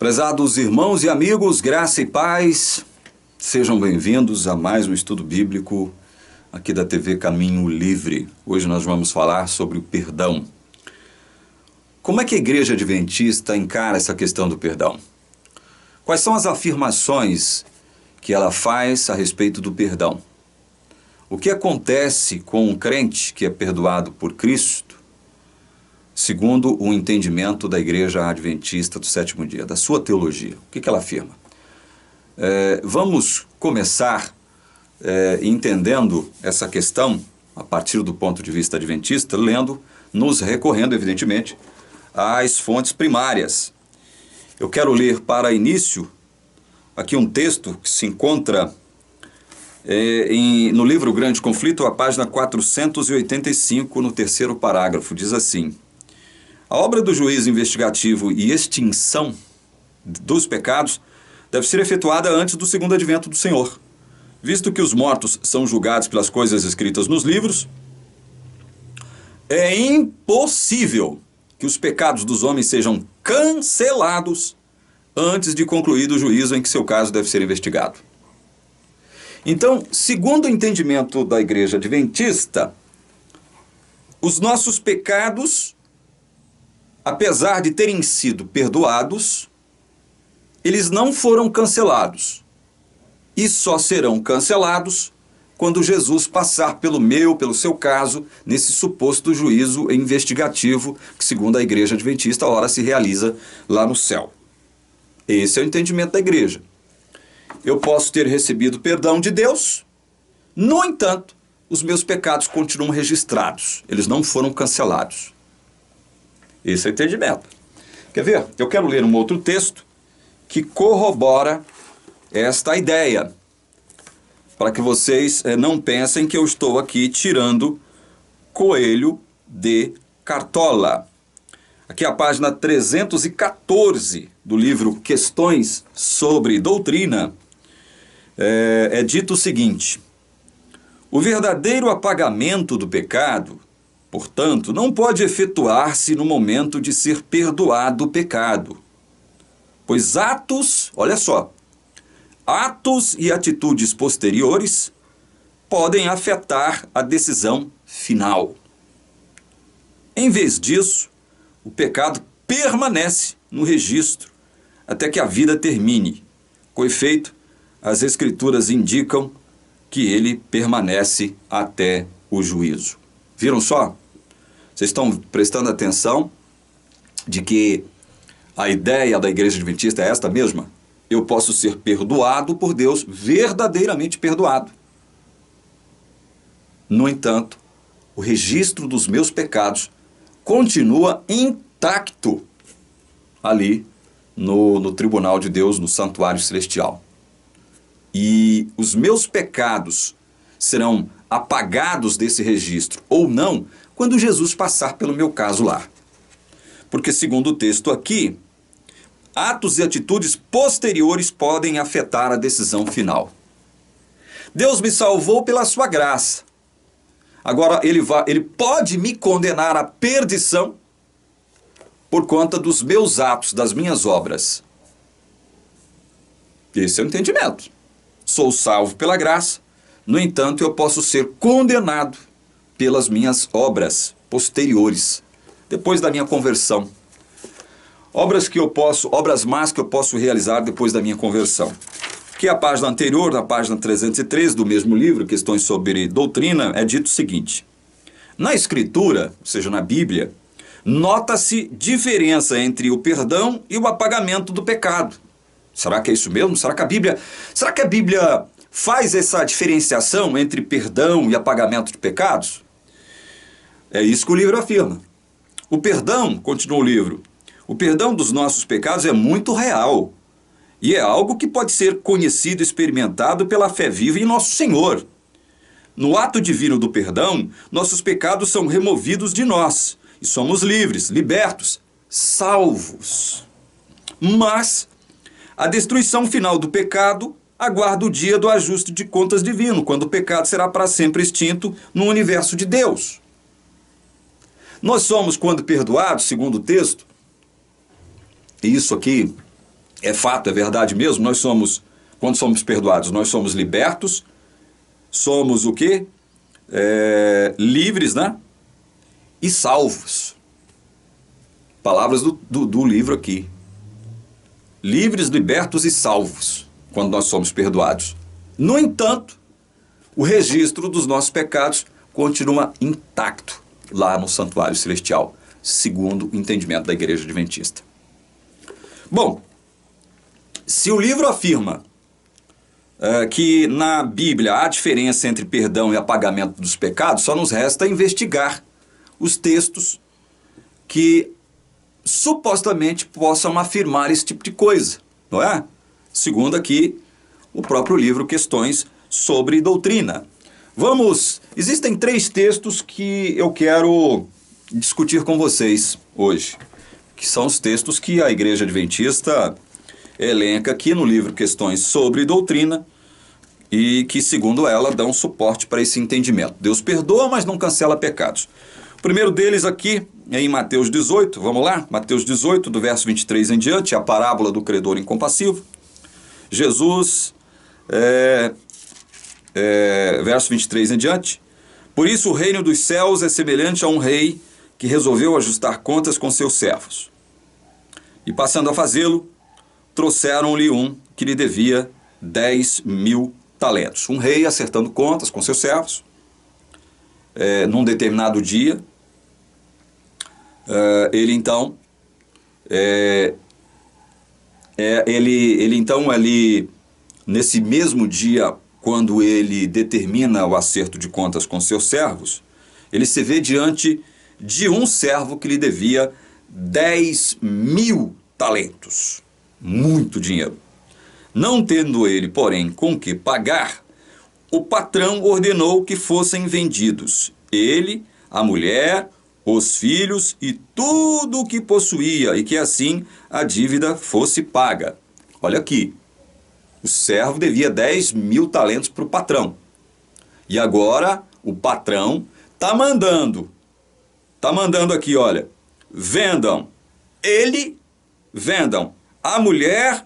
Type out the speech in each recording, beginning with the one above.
Prezados irmãos e amigos, graça e paz, sejam bem-vindos a mais um estudo bíblico aqui da TV Caminho Livre. Hoje nós vamos falar sobre o perdão. Como é que a Igreja Adventista encara essa questão do perdão? Quais são as afirmações que ela faz a respeito do perdão? O que acontece com um crente que é perdoado por Cristo, segundo o entendimento da Igreja Adventista do Sétimo Dia, da sua teologia? O que ela afirma? Vamos começar entendendo essa questão a partir do ponto de vista adventista, nos recorrendo, evidentemente, às fontes primárias. Eu quero ler para início aqui um texto que se encontra no livro Grande Conflito, a página 485, no terceiro parágrafo. Diz assim: a obra do juízo investigativo e extinção dos pecados deve ser efetuada antes do segundo advento do Senhor. Visto que os mortos são julgados pelas coisas escritas nos livros, é impossível que os pecados dos homens sejam cancelados antes de concluído o juízo em que seu caso deve ser investigado. Então, segundo o entendimento da Igreja Adventista, os nossos pecados, apesar de terem sido perdoados, eles não foram cancelados. E só serão cancelados quando Jesus passar pelo seu caso, nesse suposto juízo investigativo que, segundo a Igreja Adventista, ora se realiza lá no céu. Esse é o entendimento da Igreja. Eu posso ter recebido perdão de Deus, no entanto, os meus pecados continuam registrados, eles não foram cancelados. Esse é o entendimento. Quer ver? Eu quero ler um outro texto que corrobora esta ideia, para que vocês não pensem que eu estou aqui tirando coelho de cartola. Aqui a página 314 do livro Questões sobre Doutrina, é dito o seguinte: o verdadeiro apagamento do pecado, portanto, não pode efetuar-se no momento de ser perdoado o pecado, pois olha só, atos e atitudes posteriores podem afetar a decisão final. Em vez disso, o pecado permanece no registro até que a vida termine. Com efeito, as Escrituras indicam que ele permanece até o juízo. Viram só? Vocês estão prestando atenção de que a ideia da Igreja Adventista é esta mesma? Eu posso ser perdoado por Deus, verdadeiramente perdoado. No entanto, o registro dos meus pecados continua intacto ali no tribunal de Deus, no santuário celestial. E os meus pecados serão apagados desse registro ou não quando Jesus passar pelo meu caso lá. Porque, segundo o texto aqui, atos e atitudes posteriores podem afetar a decisão final. Deus me salvou pela sua graça. Agora, ele pode me condenar à perdição por conta dos meus atos, das minhas obras. Esse é o entendimento. Sou salvo pela graça, no entanto, eu posso ser condenado pelas minhas obras posteriores, depois da minha conversão. Obras más que eu posso realizar depois da minha conversão. Que a página anterior, na página 303 do mesmo livro, Questões sobre Doutrina, é dito o seguinte: na Escritura, ou seja, na Bíblia, nota-se diferença entre o perdão e o apagamento do pecado. Será que é isso mesmo? Será que a Bíblia faz essa diferenciação entre perdão e apagamento de pecados? É isso que o livro afirma. O perdão, continua o livro, o perdão dos nossos pecados é muito real e é algo que pode ser conhecido e experimentado pela fé viva em nosso Senhor. No ato divino do perdão, nossos pecados são removidos de nós e somos livres, libertos, salvos. Mas a destruição final do pecado aguarda o dia do ajuste de contas divino, quando o pecado será para sempre extinto no universo de Deus. Nós somos, quando perdoados, segundo o texto, e isso aqui É fato, é verdade mesmo. Nós somos, quando somos perdoados, nós somos libertos, somos o quê? Livres, né? E salvos. Palavras do livro aqui. Livres, libertos e salvos, quando nós somos perdoados. No entanto, o registro dos nossos pecados continua intacto lá no santuário celestial, segundo o entendimento da Igreja Adventista. Bom, se o livro afirma que na Bíblia há diferença entre perdão e apagamento dos pecados, só nos resta investigar os textos que supostamente possam afirmar esse tipo de coisa, não é? Segundo aqui o próprio livro Questões sobre Doutrina. Existem 3 textos que eu quero discutir com vocês hoje, que são os textos que a Igreja Adventista elenca aqui no livro Questões sobre Doutrina e que, segundo ela, dão suporte para esse entendimento. Deus perdoa, mas não cancela pecados. O primeiro deles aqui é em Mateus 18, vamos lá? Mateus 18, do verso 23 em diante, a parábola do credor incompassivo. Jesus, verso 23 em diante. Por isso o reino dos céus é semelhante a um rei que resolveu ajustar contas com seus servos. E passando a fazê-lo, trouxeram-lhe um que lhe devia 10.000 talentos. Um rei acertando contas com seus servos, num determinado dia. Ele então, ali, nesse mesmo dia, quando ele determina o acerto de contas com seus servos, ele se vê diante de um servo que lhe devia 10.000 talentos. Muito dinheiro. Não tendo ele, porém, com que pagar, o patrão ordenou que fossem vendidos ele, a mulher, os filhos e tudo o que possuía, e que assim a dívida fosse paga. Olha aqui, o servo devia 10.000 talentos para o patrão. E agora o patrão está mandando aqui, olha, vendam a mulher,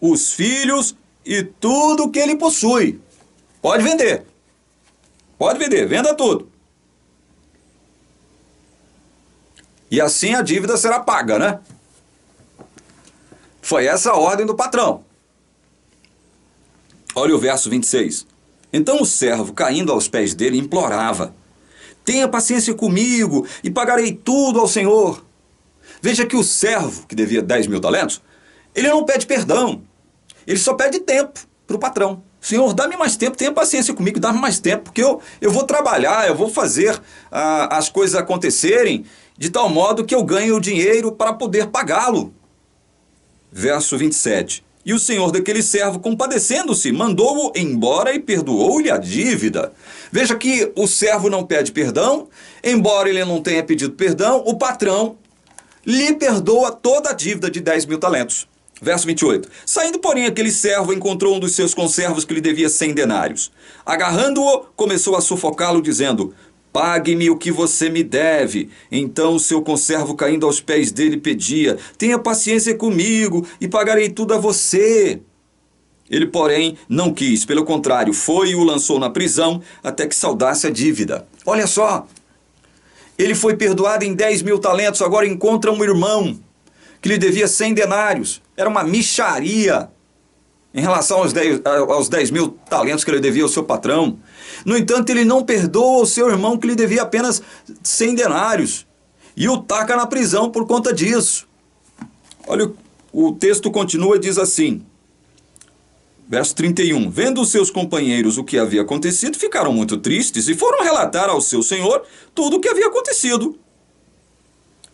os filhos e tudo que ele possui. Pode vender, venda tudo. E assim a dívida será paga, né? Foi essa a ordem do patrão. Olha o verso 26. Então o servo, caindo aos pés dele, implorava: tenha paciência comigo e pagarei tudo ao Senhor. Veja que o servo, que devia 10.000 talentos, ele não pede perdão. Ele só pede tempo para o patrão. Senhor, dá-me mais tempo, tenha paciência comigo, dá-me mais tempo, porque eu vou trabalhar, eu vou fazer as coisas acontecerem de tal modo que eu ganhe o dinheiro para poder pagá-lo. Verso 27. E o senhor daquele servo, compadecendo-se, mandou-o embora e perdoou-lhe a dívida. Veja que o servo não pede perdão, embora ele não tenha pedido perdão, o patrão lhe perdoa toda a dívida de 10.000 talentos. Verso 28. Saindo, porém, aquele servo encontrou um dos seus conservos que lhe devia 100 denários. Agarrando-o, começou a sufocá-lo, dizendo: pague-me o que você me deve. Então o seu conservo, caindo aos pés dele, pedia: tenha paciência comigo e pagarei tudo a você. Ele, porém, não quis. Pelo contrário, foi e o lançou na prisão até que saldasse a dívida. Olha só. Ele foi perdoado em 10.000 talentos, agora encontra um irmão que lhe devia 100 denários. Era uma mixaria em relação aos 10.000 talentos que ele devia ao seu patrão. No entanto, ele não perdoa o seu irmão que lhe devia apenas 100 denários e o taca na prisão por conta disso. Olha, o texto continua e diz assim, verso 31. Vendo os seus companheiros o que havia acontecido, ficaram muito tristes e foram relatar ao seu senhor tudo o que havia acontecido.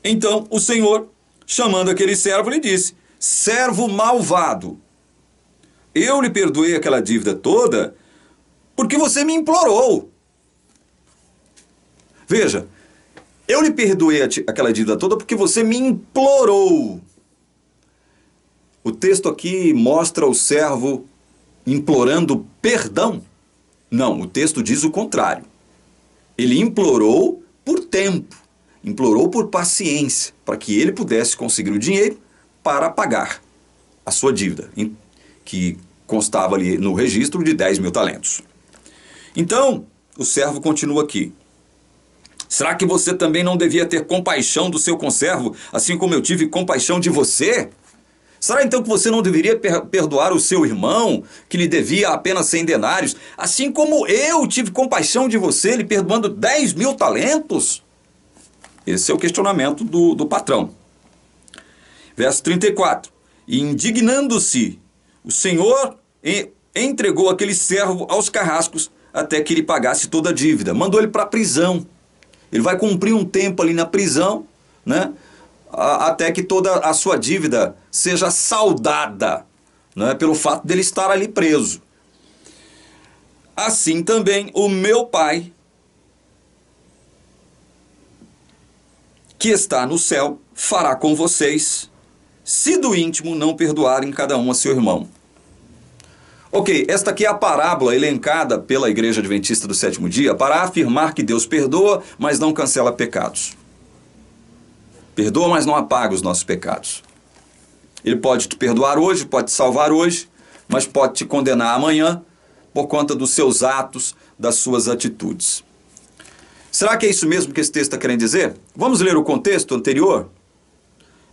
Então o senhor, chamando aquele servo, lhe disse: servo malvado, eu lhe perdoei aquela dívida toda porque você me implorou. Veja, eu lhe perdoei aquela dívida toda porque você me implorou. O texto aqui mostra o servo implorando perdão. Não, o texto diz o contrário. Ele implorou por tempo, implorou por paciência, para que ele pudesse conseguir o dinheiro para pagar. a sua dívida, que constava ali no registro de 10 mil talentos. Então, o servo continua aqui. Será que você também não devia ter compaixão do seu conservo, assim como eu tive compaixão de você? Será então que você não deveria perdoar o seu irmão, que lhe devia apenas 100 denários, assim como eu tive compaixão de você, lhe perdoando 10 mil talentos? Esse é o questionamento do patrão. Verso 34. E indignando-se, o Senhor entregou aquele servo aos carrascos até que ele pagasse toda a dívida. Mandou ele para a prisão. Ele vai cumprir um tempo ali na prisão, né? Até que toda a sua dívida seja saldada, né? Pelo fato dele estar ali preso. Assim também o meu Pai, que está no céu, fará com vocês, se do íntimo não perdoarem cada um a seu irmão. Ok, esta aqui é a parábola elencada pela Igreja Adventista do Sétimo Dia para afirmar que Deus perdoa, mas não cancela pecados. Perdoa, mas não apaga os nossos pecados. Ele pode te perdoar hoje, pode te salvar hoje, mas pode te condenar amanhã por conta dos seus atos, das suas atitudes. Será que é isso mesmo que esse texto está querendo dizer? Vamos ler o contexto anterior?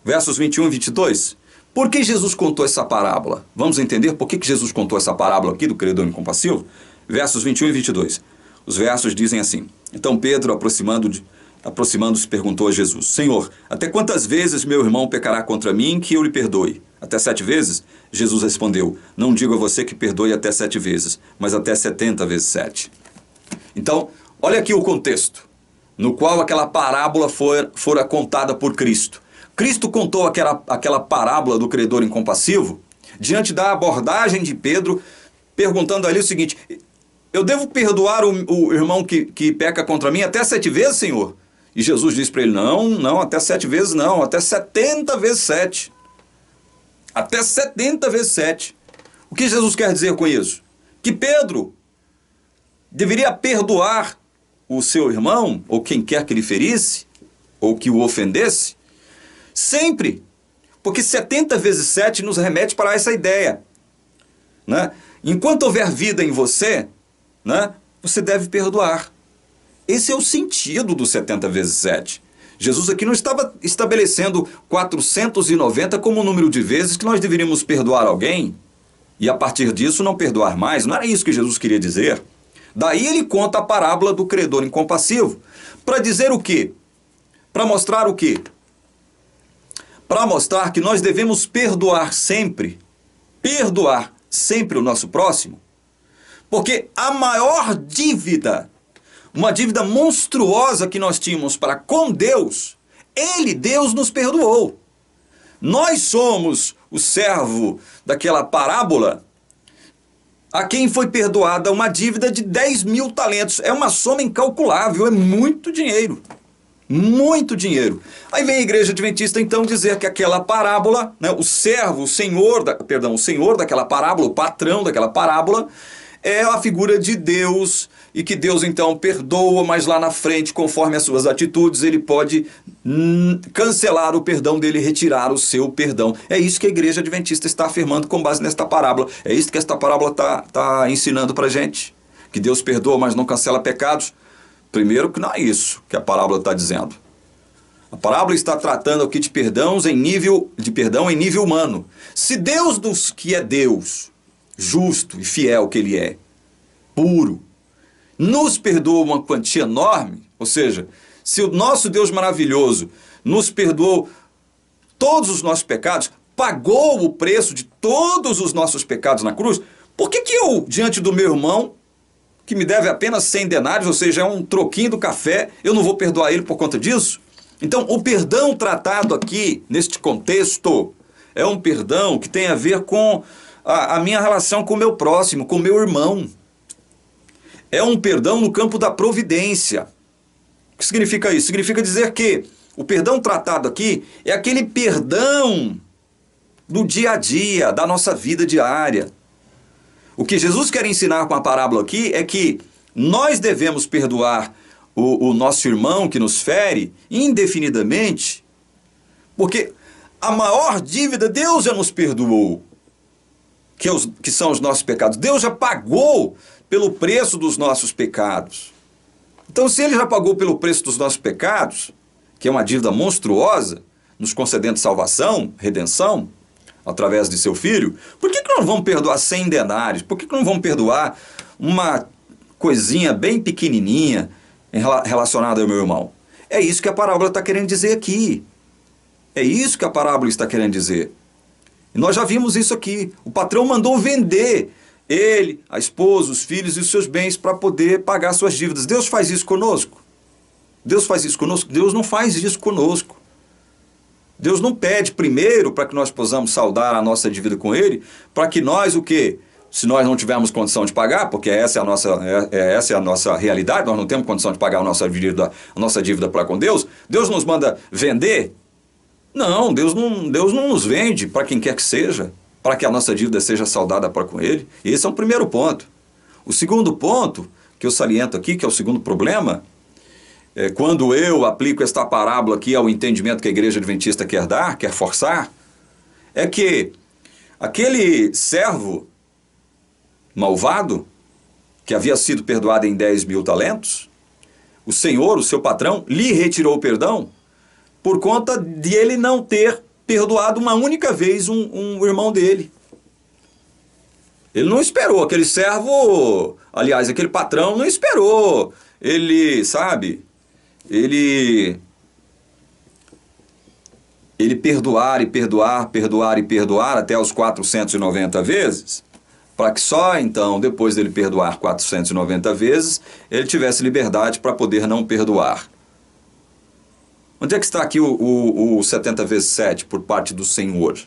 Versos 21 e 22. Por que Jesus contou essa parábola? Vamos entender por que Jesus contou essa parábola aqui do credor incompassivo? Versos 21 e 22. Os versos dizem assim. Então Pedro, aproximando-se, perguntou a Jesus: Senhor, até quantas vezes meu irmão pecará contra mim que eu lhe perdoe? Até 7 vezes? Jesus respondeu: Não digo a você que perdoe até 7 vezes, mas até 70 vezes 7. Então, olha aqui o contexto no qual aquela parábola fora contada por Cristo. Cristo contou aquela parábola do credor incompassivo diante da abordagem de Pedro, perguntando ali o seguinte: eu devo perdoar o irmão que peca contra mim até 7 vezes, Senhor? E Jesus diz para ele: não, até 7 vezes não, até 70 vezes 7. Até 70 vezes 7. O que Jesus quer dizer com isso? Que Pedro deveria perdoar o seu irmão, ou quem quer que lhe ferisse, ou que o ofendesse, sempre. Porque 70 vezes 7 nos remete para essa ideia, né? Enquanto houver vida em você, né, você deve perdoar. Esse é o sentido do 70 vezes 7. Jesus aqui não estava estabelecendo 490 como o número de vezes que nós deveríamos perdoar alguém e a partir disso não perdoar mais. Não era isso que Jesus queria dizer. Daí ele conta a parábola do credor incompassivo. Para dizer o quê? Para mostrar o quê? Para mostrar que nós devemos perdoar sempre o nosso próximo, porque a maior dívida, uma dívida monstruosa que nós tínhamos para com Deus, Deus nos perdoou. Nós somos o servo daquela parábola a quem foi perdoada uma dívida de 10 mil talentos. É uma soma incalculável, é muito dinheiro. Muito dinheiro. Aí vem a Igreja Adventista então dizer que aquela parábola, né, o senhor daquela parábola, o patrão daquela parábola, é a figura de Deus, e que Deus então perdoa, mas lá na frente, conforme as suas atitudes, ele pode cancelar o perdão dele, retirar o seu perdão. É isso que a Igreja Adventista está afirmando com base nesta parábola. É isso que esta parábola está ensinando para a gente. Que Deus perdoa, mas não cancela pecados. Primeiro que não é isso que a parábola está dizendo. A parábola está tratando aqui de perdão em nível humano. Se Deus, que é Deus, justo e fiel que Ele é, puro, nos perdoa uma quantia enorme, ou seja, se o nosso Deus maravilhoso nos perdoou todos os nossos pecados, pagou o preço de todos os nossos pecados na cruz, por que eu, diante do meu irmão, que me deve apenas 100 denários, ou seja, é um troquinho do café, eu não vou perdoar ele por conta disso? Então, o perdão tratado aqui, neste contexto, é um perdão que tem a ver com a minha relação com o meu próximo, com o meu irmão. É um perdão no campo da providência. O que significa isso? Significa dizer que o perdão tratado aqui é aquele perdão do dia a dia, da nossa vida diária. O que Jesus quer ensinar com a parábola aqui é que nós devemos perdoar o nosso irmão que nos fere indefinidamente, porque a maior dívida Deus já nos perdoou, que são os nossos pecados. Deus já pagou pelo preço dos nossos pecados. Então, se Ele já pagou pelo preço dos nossos pecados, que é uma dívida monstruosa, nos concedendo salvação, redenção, através de seu Filho, por que não vamos perdoar 100 denários? Por que não vamos perdoar uma coisinha bem pequenininha relacionada ao meu irmão? É isso que a parábola está querendo dizer aqui. É isso que a parábola está querendo dizer. E nós já vimos isso aqui. O patrão mandou vender ele, a esposa, os filhos e os seus bens para poder pagar suas dívidas. Deus faz isso conosco? Deus faz isso conosco? Deus não faz isso conosco. Deus não pede primeiro para que nós possamos saldar a nossa dívida com Ele, para que nós o quê? Se nós não tivermos condição de pagar, porque essa é a nossa realidade, nós não temos condição de pagar a nossa dívida para com Deus, Deus nos manda vender? Não, Deus não nos vende para quem quer que seja, para que a nossa dívida seja saldada para com Ele. Esse é o primeiro ponto. O segundo ponto, que eu saliento aqui, que é o segundo problema, quando eu aplico esta parábola aqui ao entendimento que a igreja adventista quer forçar, é que aquele servo malvado, que havia sido perdoado em 10.000 talentos, o Senhor, o seu patrão, lhe retirou o perdão por conta de ele não ter perdoado uma única vez um irmão dele. Ele não esperou, aquele servo, aliás, aquele patrão não esperou, ele perdoar e perdoar até os 490 vezes, para que só então, depois dele perdoar 490 vezes, ele tivesse liberdade para poder não perdoar. Onde é que está aqui o 70 vezes 7 por parte do Senhor,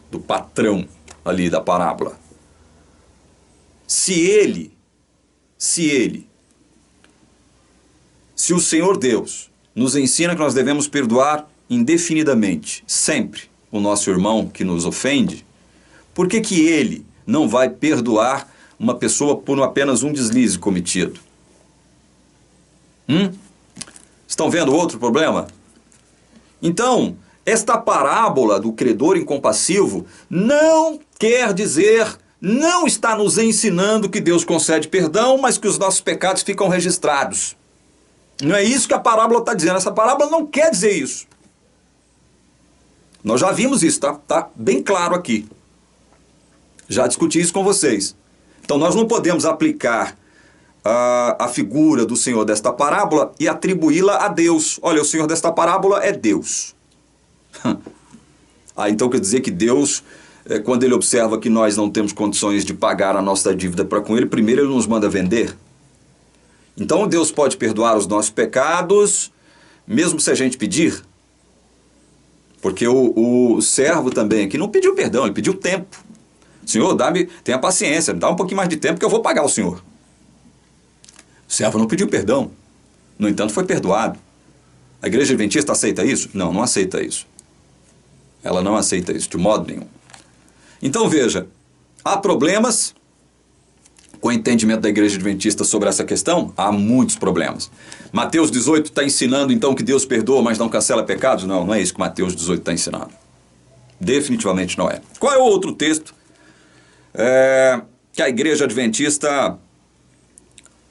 do patrão ali da parábola? Se o Senhor Deus nos ensina que nós devemos perdoar indefinidamente, sempre, o nosso irmão que nos ofende, por que que Ele não vai perdoar uma pessoa por apenas um deslize cometido? Estão vendo outro problema? Então, esta parábola do credor incompassivo não quer dizer, não está nos ensinando que Deus concede perdão, mas que os nossos pecados ficam registrados. Não é isso que a parábola está dizendo. Essa parábola não quer dizer isso. Nós já vimos isso, tá bem claro aqui. Já discuti isso com vocês. Então nós não podemos aplicar a figura do Senhor desta parábola e atribuí-la a Deus. Olha, o Senhor desta parábola é Deus. Então quer dizer que Deus, quando Ele observa que nós não temos condições de pagar a nossa dívida para com Ele, primeiro Ele nos manda vender. Então Deus pode perdoar os nossos pecados, mesmo se a gente pedir. Porque o servo também aqui não pediu perdão, ele pediu tempo. Senhor, tenha paciência, me dá um pouquinho mais de tempo que eu vou pagar o Senhor. O servo não pediu perdão, no entanto foi perdoado. A igreja adventista aceita isso? Não, não aceita isso. Ela não aceita isso de modo nenhum. Então veja, há problemas com o entendimento da igreja adventista sobre essa questão? Há muitos problemas. Mateus 18 está ensinando então que Deus perdoa, mas não cancela pecados? Não, não é isso que Mateus 18 está ensinando. Definitivamente não é. Qual é o outro texto que a igreja adventista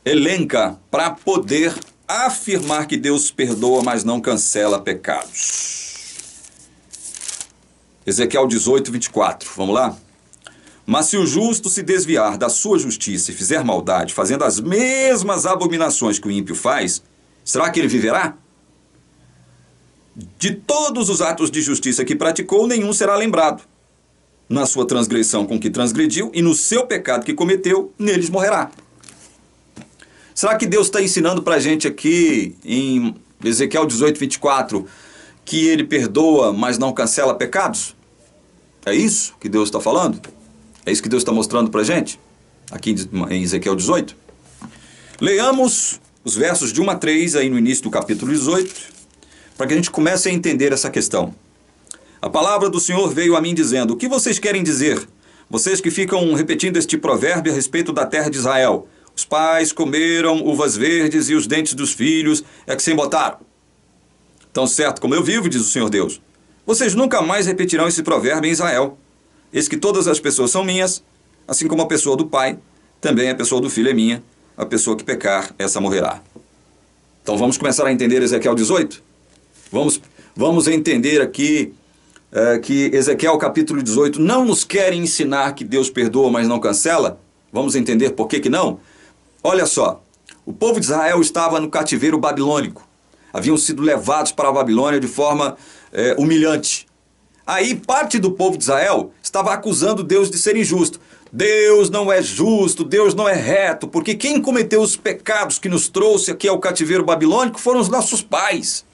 elenca para poder afirmar que Deus perdoa, mas não cancela pecados? Ezequiel 18, 24. Vamos lá? Mas se o justo se desviar da sua justiça e fizer maldade, fazendo as mesmas abominações que o ímpio faz, será que ele viverá? De todos os atos de justiça que praticou, nenhum será lembrado. Na sua transgressão com que transgrediu e no seu pecado que cometeu, neles morrerá. Será que Deus está ensinando para a gente aqui, em Ezequiel 18, 24, que Ele perdoa, mas não cancela pecados? É isso que Deus está falando? É isso que Deus está mostrando para a gente? Aqui em Ezequiel 18. Leamos os versos de 1 a 3, aí no início do capítulo 18, para que a gente comece a entender essa questão. A palavra do Senhor veio a mim dizendo: o que vocês querem dizer? Vocês que ficam repetindo este provérbio a respeito da terra de Israel. Os pais comeram uvas verdes e os dentes dos filhos é que se embotaram. Tão certo como eu vivo, diz o Senhor Deus, Vocês nunca mais repetirão esse provérbio em Israel. Eis que todas as pessoas são minhas, assim como a pessoa do pai, também a pessoa do filho é minha. A pessoa que pecar, essa morrerá. Então vamos começar a entender Ezequiel 18? Vamos entender aqui que Ezequiel capítulo 18 não nos quer ensinar que Deus perdoa, mas não cancela? Vamos entender por que não? Olha só, o povo de Israel estava no cativeiro babilônico. Haviam sido levados para a Babilônia de forma humilhante. Aí parte do povo de Israel estava acusando Deus de ser injusto. Deus não é justo, Deus não é reto, porque quem cometeu os pecados que nos trouxe aqui ao cativeiro babilônico foram os nossos pais.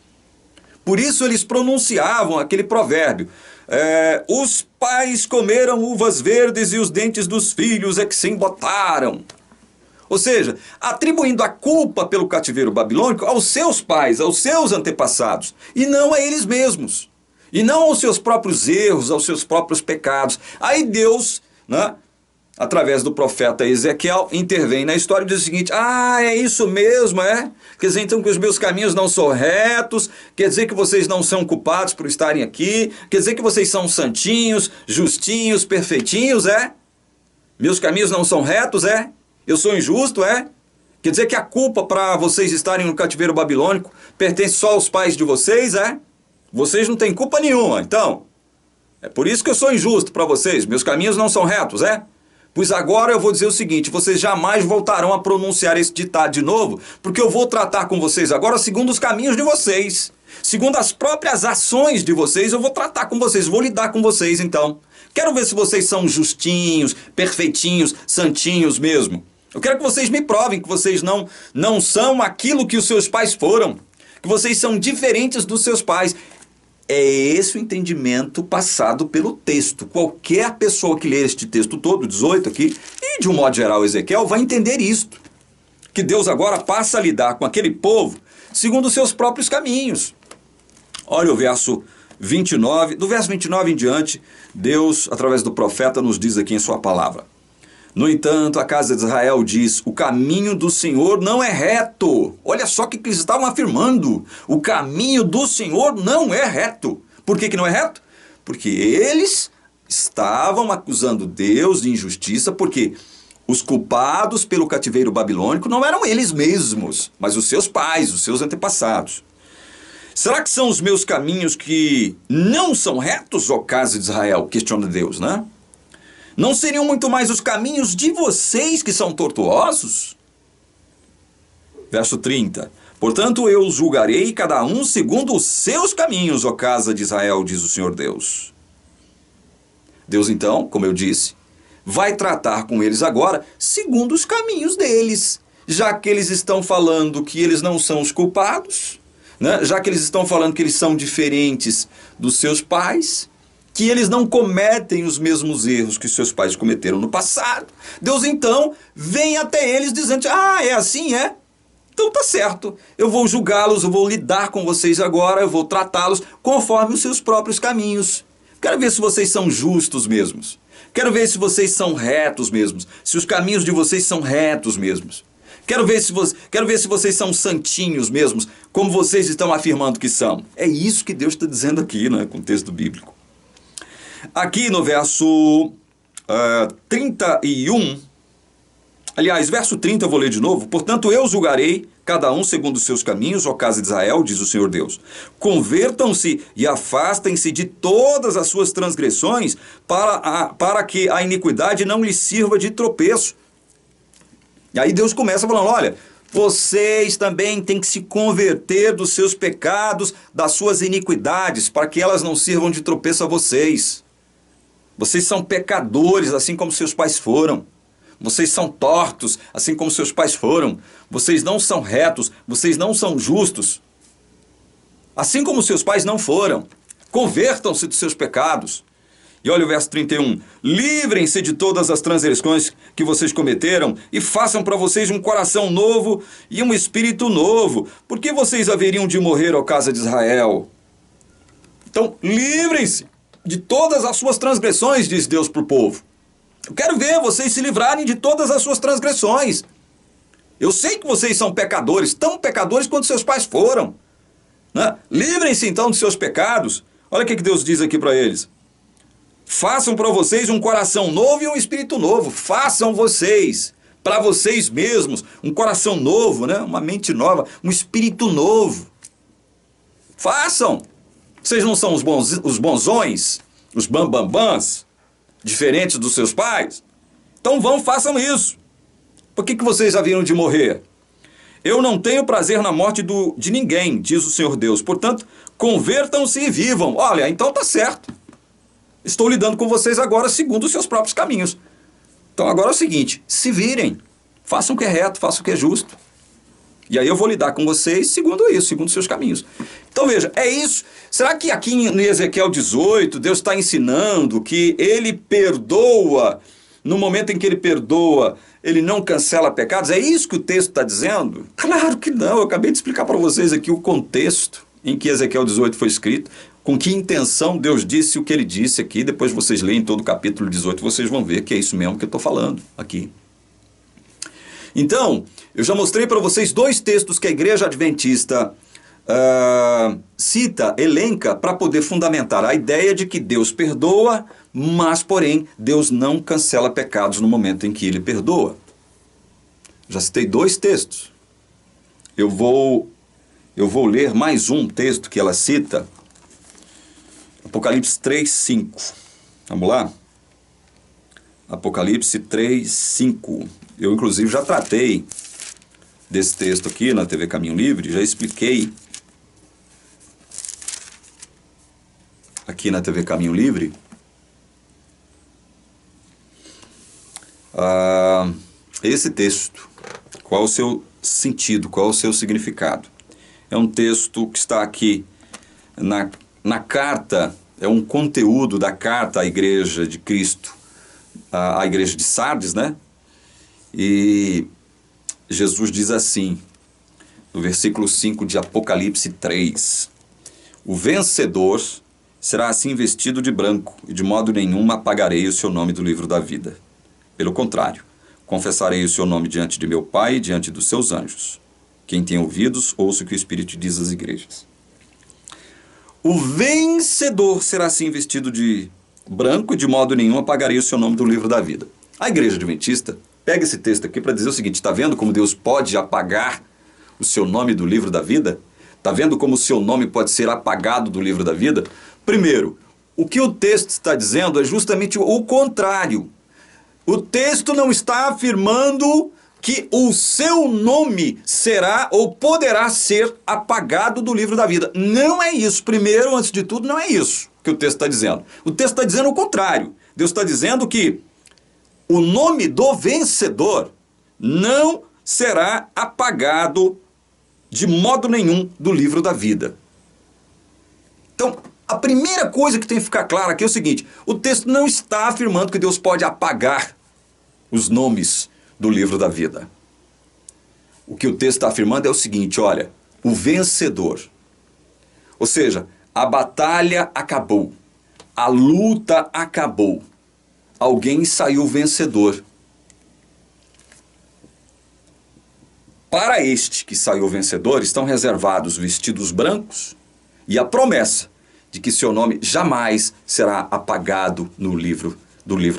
Por isso eles pronunciavam aquele provérbio. Os pais comeram uvas verdes e os dentes dos filhos é que se embotaram. Ou seja, atribuindo a culpa pelo cativeiro babilônico aos seus pais, aos seus antepassados, e não a eles mesmos. E não aos seus próprios erros, aos seus próprios pecados. Aí Deus, né, através do profeta Ezequiel, intervém na história e diz o seguinte: é isso mesmo, é? Quer dizer então que os meus caminhos não são retos, quer dizer que vocês não são culpados por estarem aqui, quer dizer que vocês são santinhos, justinhos, perfeitinhos, é? Meus caminhos não são retos, é? Eu sou injusto, é? Quer dizer que a culpa para vocês estarem no cativeiro babilônico pertence só aos pais de vocês, é? Vocês não têm culpa nenhuma, então. É por isso que eu sou injusto para vocês. Meus caminhos não são retos, é? Pois agora eu vou dizer o seguinte: vocês jamais voltarão a pronunciar esse ditado de novo, porque eu vou tratar com vocês agora segundo os caminhos de vocês. Segundo as próprias ações de vocês, eu vou tratar com vocês, vou lidar com vocês, então. Quero ver se vocês são justinhos, perfeitinhos, santinhos mesmo. Eu quero que vocês me provem que vocês não são aquilo que os seus pais foram, que vocês são diferentes dos seus pais. É esse o entendimento passado pelo texto. Qualquer pessoa que ler este texto todo, 18 aqui, e de um modo geral Ezequiel, vai entender isto. Que Deus agora passa a lidar com aquele povo segundo os seus próprios caminhos. Olha o verso 29, do verso 29 em diante, Deus, através do profeta, nos diz aqui em sua palavra: no entanto, a casa de Israel diz: o caminho do Senhor não é reto. Olha só o que eles estavam afirmando. O caminho do Senhor não é reto. Por que não é reto? Porque eles estavam acusando Deus de injustiça, porque os culpados pelo cativeiro babilônico não eram eles mesmos, mas os seus pais, os seus antepassados. Será que são os meus caminhos que não são retos, ó casa de Israel? Questiona Deus, né? Não seriam muito mais os caminhos de vocês que são tortuosos? Verso 30. Portanto, eu os julgarei cada um segundo os seus caminhos, ó casa de Israel, diz o Senhor Deus. Deus, então, como eu disse, vai tratar com eles agora segundo os caminhos deles, já que eles estão falando que eles não são os culpados, né? Já que eles estão falando que eles são diferentes dos seus pais, que eles não cometem os mesmos erros que seus pais cometeram no passado. Deus, então, vem até eles dizendo: é assim, é? Então tá certo, eu vou julgá-los, eu vou lidar com vocês agora, eu vou tratá-los conforme os seus próprios caminhos. Quero ver se vocês são justos mesmos. Quero ver se vocês são retos mesmos, se os caminhos de vocês são retos mesmos. Quero ver se vocês são santinhos mesmos, como vocês estão afirmando que são. É isso que Deus está dizendo aqui, né, com o texto bíblico. Aqui no verso 31, aliás, verso 30 eu vou ler de novo. Portanto, eu julgarei cada um segundo os seus caminhos, ó casa de Israel, diz o Senhor Deus. Convertam-se e afastem-se de todas as suas transgressões, para que a iniquidade não lhes sirva de tropeço. E aí Deus começa falando: olha, vocês também têm que se converter dos seus pecados, das suas iniquidades, para que elas não sirvam de tropeço a vocês. Vocês são pecadores, assim como seus pais foram. Vocês são tortos, assim como seus pais foram. Vocês não são retos, vocês não são justos, assim como seus pais não foram. Convertam-se dos seus pecados. E olha o verso 31. Livrem-se de todas as transgressões que vocês cometeram e façam para vocês um coração novo e um espírito novo. Por que vocês haveriam de morrer, ó casa de Israel? Então, livrem-se de todas as suas transgressões, diz Deus para o povo. Eu quero ver vocês se livrarem de todas as suas transgressões. Eu sei que vocês são pecadores, tão pecadores quanto seus pais foram, né? Livrem-se então dos seus pecados. Olha o que Deus diz aqui para eles. Façam para vocês um coração novo e um espírito novo. Façam vocês, para vocês mesmos, um coração novo, né? Uma mente nova, um espírito novo. Façam. Vocês não são os bonzões, os bambambãs, diferentes dos seus pais? Então vão, façam isso. Por que vocês haviam de morrer? Eu não tenho prazer na morte de ninguém, diz o Senhor Deus. Portanto, convertam-se e vivam. Olha, então tá certo. Estou lidando com vocês agora segundo os seus próprios caminhos. Então agora é o seguinte, se virem, façam o que é reto, façam o que é justo. E aí eu vou lidar com vocês segundo isso, segundo os seus caminhos. Então veja, é isso. Será que aqui em Ezequiel 18, Deus está ensinando que ele perdoa, no momento em que ele perdoa, ele não cancela pecados? É isso que o texto está dizendo? Claro que não, eu acabei de explicar para vocês aqui o contexto em que Ezequiel 18 foi escrito, com que intenção Deus disse o que ele disse aqui. Depois vocês leem todo o capítulo 18, vocês vão ver que é isso mesmo que eu estou falando aqui. Então, eu já mostrei para vocês dois textos que a Igreja Adventista cita, elenca, para poder fundamentar a ideia de que Deus perdoa, mas, porém, Deus não cancela pecados no momento em que ele perdoa. Já citei dois textos. Eu vou ler mais um texto que ela cita, Apocalipse 3:5. Vamos lá? Apocalipse 3:5. Eu, inclusive, já tratei desse texto aqui na TV Caminho Livre, já expliquei aqui na TV Caminho Livre esse texto. Qual o seu sentido, qual o seu significado? É um texto que está aqui na carta, é um conteúdo da carta à Igreja de Cristo, à Igreja de Sardes, né? E Jesus diz assim, no versículo 5 de Apocalipse 3, o vencedor será assim vestido de branco, e de modo nenhum apagarei o seu nome do livro da vida. Pelo contrário, confessarei o seu nome diante de meu Pai e diante dos seus anjos. Quem tem ouvidos, ouça o que o Espírito diz às igrejas. O vencedor será assim vestido de branco, e de modo nenhum apagarei o seu nome do livro da vida. A Igreja Adventista pega esse texto aqui para dizer o seguinte, está vendo como Deus pode apagar o seu nome do livro da vida? Está vendo como o seu nome pode ser apagado do livro da vida? Primeiro, o que o texto está dizendo é justamente o contrário. O texto não está afirmando que o seu nome será ou poderá ser apagado do livro da vida. Não é isso. Primeiro, antes de tudo, não é isso que o texto está dizendo. O texto está dizendo o contrário. Deus está dizendo que o nome do vencedor não será apagado de modo nenhum do livro da vida. Então, a primeira coisa que tem que ficar clara aqui é o seguinte, o texto não está afirmando que Deus pode apagar os nomes do livro da vida. O que o texto está afirmando é o seguinte, olha, o vencedor, ou seja, a batalha acabou, a luta acabou, alguém saiu vencedor. Para este que saiu vencedor estão reservados vestidos brancos e a promessa de que seu nome jamais será apagado no livro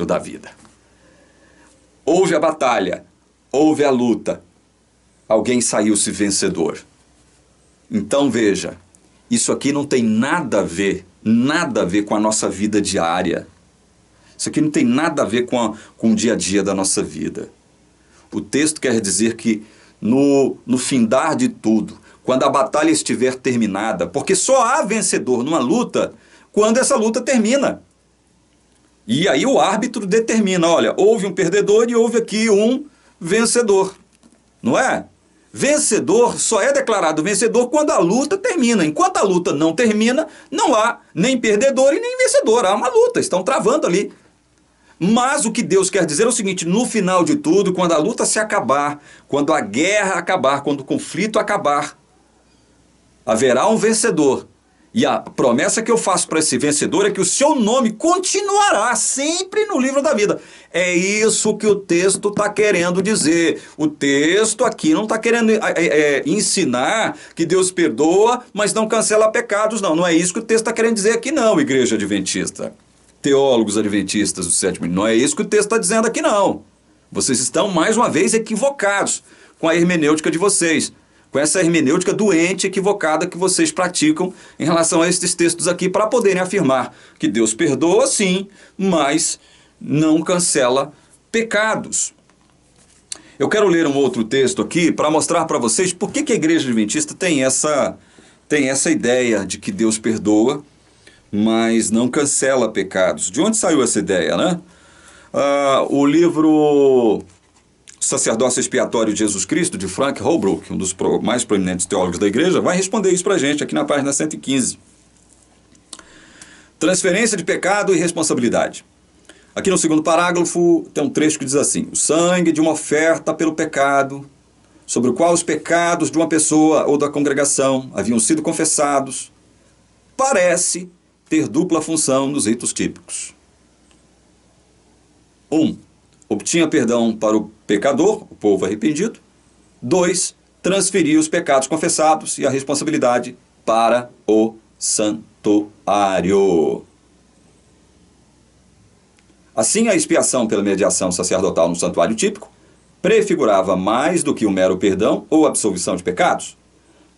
da vida. Houve a batalha, houve a luta, alguém saiu-se vencedor. Então veja, isso aqui não tem nada a ver com a nossa vida diária. Isso aqui não tem nada a ver com o dia a dia da nossa vida. O texto quer dizer que no findar de tudo, quando a batalha estiver terminada, porque só há vencedor numa luta quando essa luta termina. E aí o árbitro determina, olha, houve um perdedor e houve aqui um vencedor, não é? Vencedor só é declarado vencedor quando a luta termina. Enquanto a luta não termina, não há nem perdedor e nem vencedor, há uma luta, estão travando ali. Mas o que Deus quer dizer é o seguinte, no final de tudo, quando a luta se acabar, quando a guerra acabar, quando o conflito acabar, haverá um vencedor. E a promessa que eu faço para esse vencedor é que o seu nome continuará sempre no livro da vida. É isso que o texto está querendo dizer. O texto aqui não está querendo ensinar que Deus perdoa, mas não cancela pecados, não. Não é isso que o texto está querendo dizer aqui, não, igreja adventista. Teólogos adventistas do sétimo dia. Não é isso que o texto está dizendo aqui, não. Vocês estão, mais uma vez, equivocados com a hermenêutica de vocês. Com essa hermenêutica doente, equivocada que vocês praticam em relação a esses textos aqui, para poderem afirmar que Deus perdoa, sim, mas não cancela pecados. Eu quero ler um outro texto aqui para mostrar para vocês por que a igreja adventista tem essa ideia de que Deus perdoa, mas não cancela pecados. De onde saiu essa ideia, né? O livro Sacerdócio Expiatório de Jesus Cristo, de Frank Holbrook, um dos mais proeminentes teólogos da igreja, vai responder isso para a gente aqui na página 115. Transferência de pecado e responsabilidade. Aqui no segundo parágrafo tem um trecho que diz assim: o sangue de uma oferta pelo pecado, sobre o qual os pecados de uma pessoa ou da congregação haviam sido confessados, parece ter dupla função nos ritos típicos. 1. Obtinha perdão para o pecador, o povo arrependido. 2. Transferia os pecados confessados e a responsabilidade para o santuário. Assim, a expiação pela mediação sacerdotal no santuário típico prefigurava mais do que um mero perdão ou absolvição de pecados.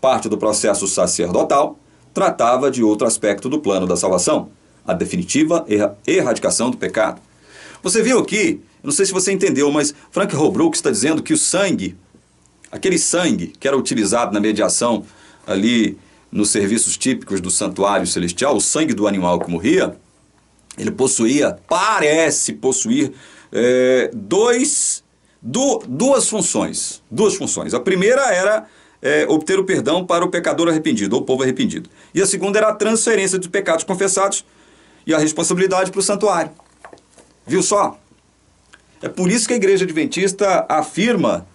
Parte do processo sacerdotal tratava de outro aspecto do plano da salvação, a definitiva erradicação do pecado. Você viu aqui, não sei se você entendeu, mas Frank Holbrook está dizendo que o sangue, aquele sangue que era utilizado na mediação ali nos serviços típicos do santuário celestial, o sangue do animal que morria, ele parece possuir duas funções. A primeira era obter o perdão para o pecador arrependido, ou o povo arrependido. E a segunda era a transferência dos pecados confessados e a responsabilidade para o santuário. Viu só? É por isso que a igreja adventista afirma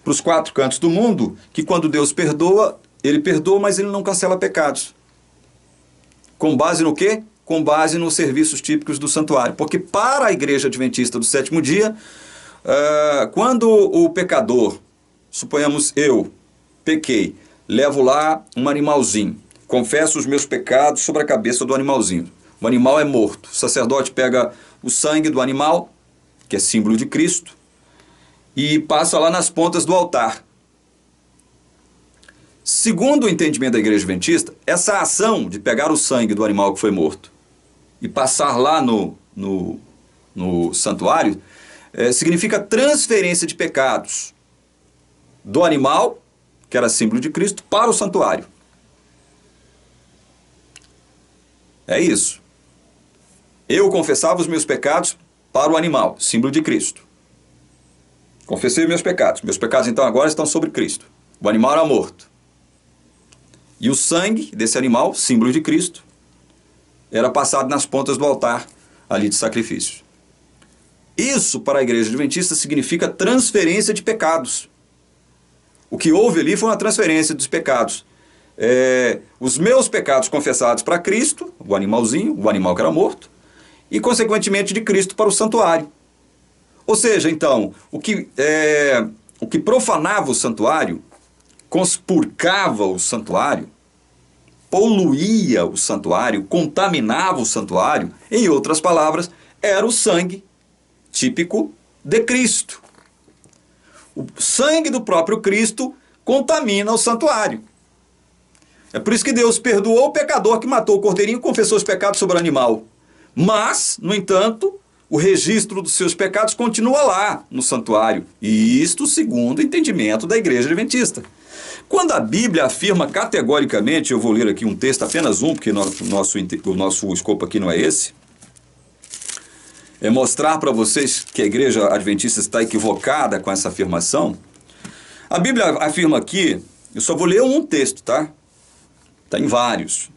para os quatro cantos do mundo que quando Deus perdoa, ele perdoa, mas ele não cancela pecados. Com base no quê? Com base nos serviços típicos do santuário. Porque para a igreja adventista do sétimo dia, quando o pecador, suponhamos eu, pequei, levo lá um animalzinho, confesso os meus pecados sobre a cabeça do animalzinho. O animal é morto. O sacerdote pega o sangue do animal, que é símbolo de Cristo, e passa lá nas pontas do altar. Segundo o entendimento da igreja adventista, essa ação de pegar o sangue do animal que foi morto e passar lá no santuário, significa transferência de pecados do animal, que era símbolo de Cristo, para o santuário. É isso. Eu confessava os meus pecados para o animal, símbolo de Cristo. Confessei meus pecados. Meus pecados então agora estão sobre Cristo. O animal era morto. E o sangue desse animal, símbolo de Cristo, era passado nas pontas do altar ali de sacrifício. Isso para a igreja adventista significa transferência de pecados. O que houve ali foi uma transferência dos pecados. Os meus pecados confessados para Cristo, o animalzinho, o animal que era morto, e consequentemente de Cristo para o santuário. Ou seja, então, o que profanava o santuário, conspurcava o santuário, poluía o santuário, contaminava o santuário, em outras palavras, era o sangue típico de Cristo. O sangue do próprio Cristo contamina o santuário. É por isso que Deus perdoou o pecador que matou o cordeirinho e confessou os pecados sobre o animal. Mas, no entanto, o registro dos seus pecados continua lá no santuário. E isto segundo o entendimento da igreja adventista. Quando a Bíblia afirma categoricamente, eu vou ler aqui um texto, apenas um, porque o nosso escopo aqui não é esse, é mostrar para vocês que a igreja adventista está equivocada com essa afirmação. A Bíblia afirma aqui, eu só vou ler um texto, tá? Está em vários.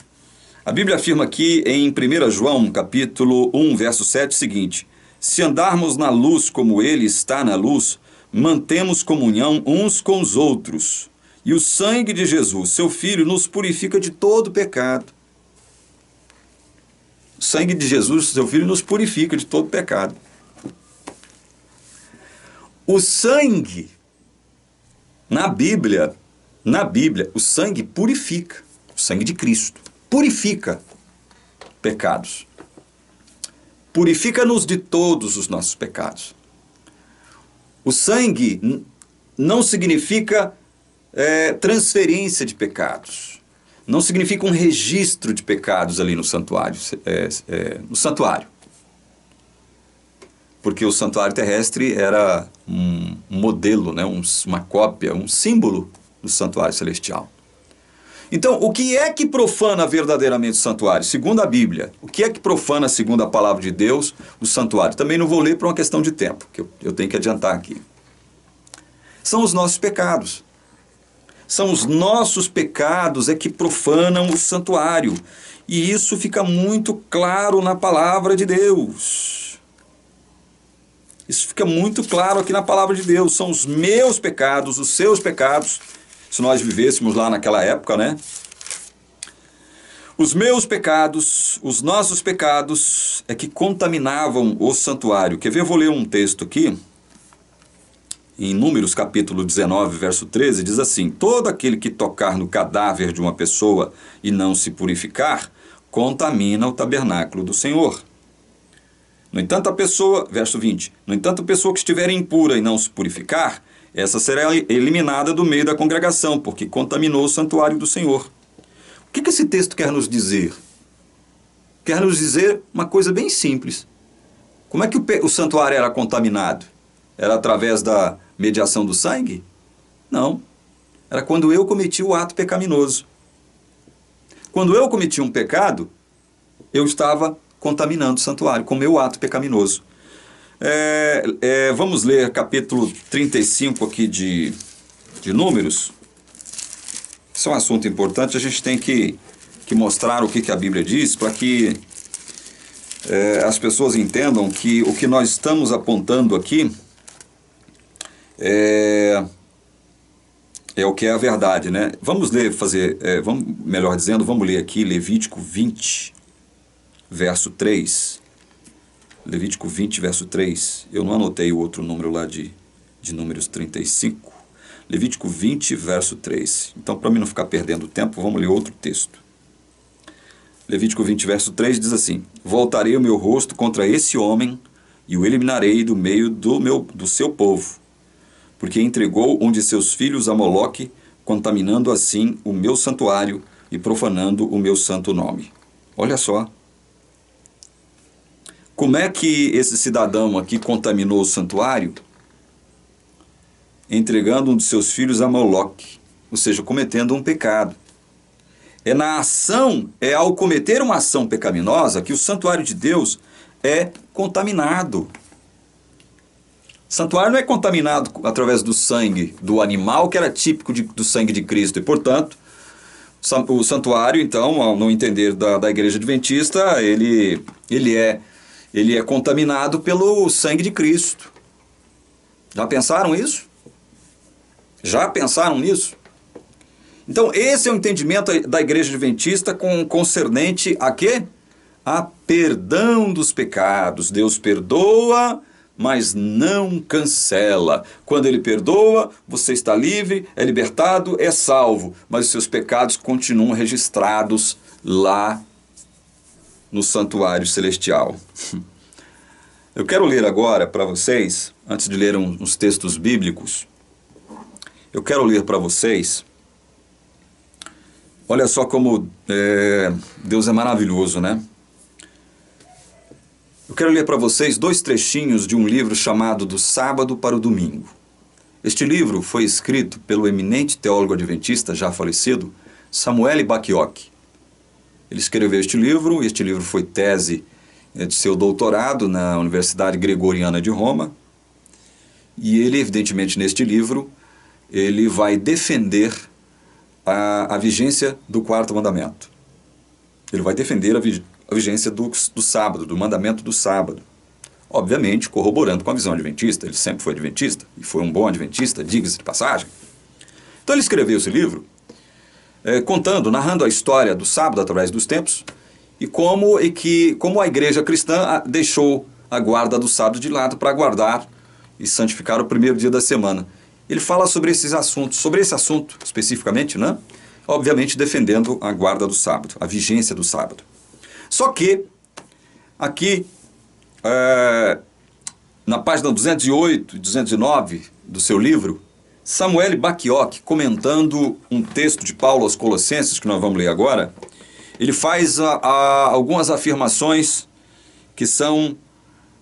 A Bíblia afirma aqui em 1 João, capítulo 1, verso 7, o seguinte: se andarmos na luz como ele está na luz, mantemos comunhão uns com os outros. E o sangue de Jesus, seu Filho, nos purifica de todo pecado. sangue de Jesus, seu Filho, nos purifica de todo pecado. O sangue, na Bíblia, o sangue purifica. O sangue de Cristo purifica pecados. Purifica-nos de todos os nossos pecados. O sangue não significa transferência de pecados. Não significa um registro de pecados ali no santuário. Porque o santuário terrestre era um modelo, né? Uma cópia, um símbolo do santuário celestial. Então, o que é que profana verdadeiramente o santuário? Segundo a Bíblia, o que é que profana, segundo a palavra de Deus, o santuário? Também não vou ler por uma questão de tempo, que eu tenho que adiantar aqui. São os nossos pecados. São os nossos pecados que profanam o santuário. E isso fica muito claro na palavra de Deus. Isso fica muito claro aqui na palavra de Deus. São os meus pecados, os seus pecados, se nós vivêssemos lá naquela época, né? Os meus pecados, os nossos pecados que contaminavam o santuário. Quer ver? Eu vou ler um texto aqui. Em Números capítulo 19, verso 13, diz assim: todo aquele que tocar no cadáver de uma pessoa e não se purificar, contamina o tabernáculo do Senhor. No entanto, verso 20, no entanto, a pessoa que estiver impura e não se purificar, essa será eliminada do meio da congregação, porque contaminou o santuário do Senhor. O que esse texto quer nos dizer? Quer nos dizer uma coisa bem simples. Como é que o santuário era contaminado? Era através da mediação do sangue? Não. Era quando eu cometi o ato pecaminoso. Quando eu cometi um pecado, eu estava contaminando o santuário com o meu ato pecaminoso. Vamos ler capítulo 35 aqui de Números. Isso é um assunto importante, a gente tem que mostrar o que a Bíblia diz para que as pessoas entendam que o que nós estamos apontando aqui é o que é a verdade, né? Vamos ler, vamos ler aqui Levítico 20, verso 3. Levítico 20, verso 3. Eu não anotei o outro número lá de Números 35. Levítico 20, verso 3. Então, para mim não ficar perdendo tempo, vamos ler outro texto. Levítico 20, verso 3 diz assim: voltarei o meu rosto contra esse homem e o eliminarei do meio do seu povo, porque entregou um de seus filhos a Moloque, contaminando assim o meu santuário e profanando o meu santo nome. Olha só. Como é que esse cidadão aqui contaminou o santuário? Entregando um de seus filhos a Moloque, ou seja, cometendo um pecado. Ao cometer uma ação pecaminosa que o santuário de Deus é contaminado. O santuário não é contaminado através do sangue do animal, que era típico do sangue de Cristo. E, portanto, o santuário, então, no entender da Igreja Adventista, ele é contaminado pelo sangue de Cristo. Já pensaram isso? Já pensaram nisso? Então, esse é o entendimento da Igreja Adventista concernente a quê? A perdão dos pecados. Deus perdoa, mas não cancela. Quando Ele perdoa, você está livre, é libertado, é salvo, mas os seus pecados continuam registrados lá no santuário celestial. Eu quero ler agora para vocês, antes de ler uns textos bíblicos, eu quero ler para vocês, olha só como Deus é maravilhoso, né? Eu quero ler para vocês 2 trechinhos de um livro chamado Do Sábado para o Domingo. Este livro foi escrito pelo eminente teólogo adventista, já falecido, Samuel Bacchiocchi. Ele escreveu este livro foi tese de seu doutorado na Universidade Gregoriana de Roma, e ele, evidentemente, neste livro, ele vai defender a vigência do 4º mandamento. Ele vai defender a vigência do sábado, do mandamento do sábado. Obviamente, corroborando com a visão adventista. Ele sempre foi adventista, e foi um bom adventista, diga-se de passagem. Então ele escreveu esse livro, narrando a história do sábado através dos tempos, e como a igreja cristã deixou a guarda do sábado de lado para guardar e santificar o primeiro dia da semana. Ele fala sobre esses assuntos, sobre esse assunto especificamente, né? Obviamente defendendo a guarda do sábado, a vigência do sábado. Só que, aqui, na página 208 e 209 do seu livro, Samuel Bacchiocchi, comentando um texto de Paulo aos Colossenses, que nós vamos ler agora, ele faz algumas afirmações que são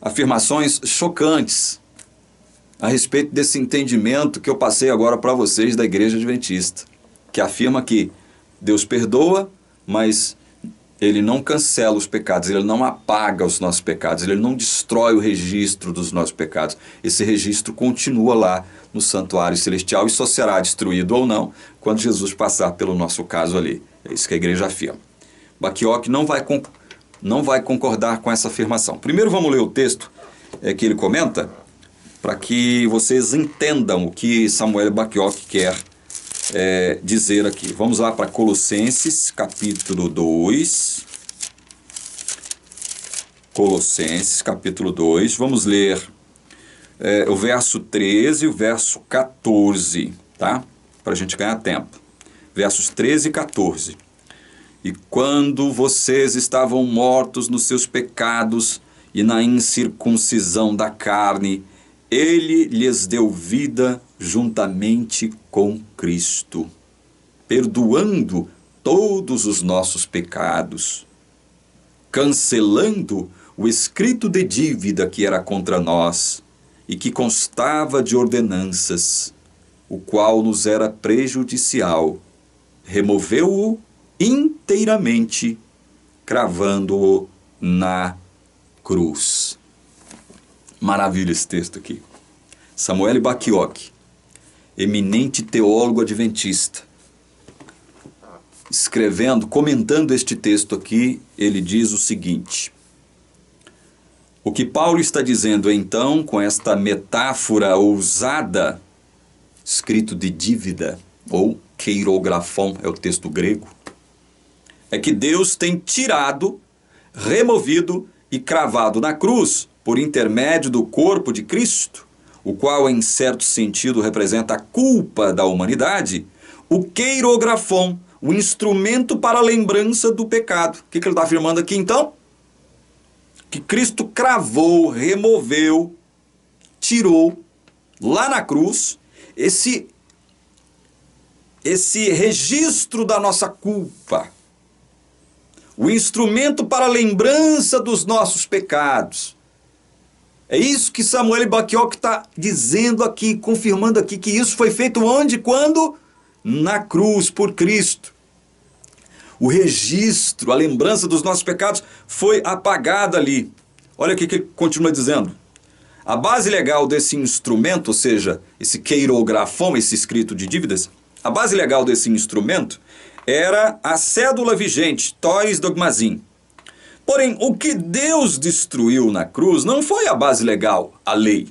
afirmações chocantes a respeito desse entendimento que eu passei agora para vocês da Igreja Adventista, que afirma que Deus perdoa, mas Ele não cancela os pecados, Ele não apaga os nossos pecados, Ele não destrói o registro dos nossos pecados. Esse registro continua lá no santuário celestial e só será destruído ou não quando Jesus passar pelo nosso caso ali. É isso que a igreja afirma. Bacchiocchi não vai concordar com essa afirmação. Primeiro vamos ler o texto que ele comenta, para que vocês entendam o que Samuel Bacchiocchi quer dizer aqui. Vamos lá para Colossenses, capítulo 2. Colossenses, capítulo 2. Vamos ler o verso 13 e o verso 14, tá? Para a gente ganhar tempo. Versos 13 e 14. E quando vocês estavam mortos nos seus pecados e na incircuncisão da carne, Ele lhes deu vida juntamente com Cristo, perdoando todos os nossos pecados, cancelando o escrito de dívida que era contra nós e que constava de ordenanças, o qual nos era prejudicial, removeu-o inteiramente, cravando-o na cruz. Maravilha esse texto aqui. Samuel Bacchiocchi, eminente teólogo adventista, comentando este texto aqui, ele diz o seguinte: o que Paulo está dizendo então, com esta metáfora ousada, escrito de dívida, ou keirografon, é o texto grego, é que Deus tem tirado, removido e cravado na cruz, por intermédio do corpo de Cristo, o qual em certo sentido representa a culpa da humanidade, o keirografon, o instrumento para a lembrança do pecado. O que ele está afirmando aqui então? Que Cristo cravou, removeu, tirou lá na cruz esse registro da nossa culpa, o instrumento para a lembrança dos nossos pecados. É isso que Samuel Bacchiocchi está dizendo aqui, confirmando aqui, que isso foi feito onde? Quando? Na cruz, por Cristo. O registro, a lembrança dos nossos pecados foi apagada ali. Olha o que ele continua dizendo. A base legal desse instrumento, ou seja, esse keirografon, esse escrito de dívidas, a base legal desse instrumento era a cédula vigente, tois dogmazin. Porém, o que Deus destruiu na cruz não foi a base legal, a lei,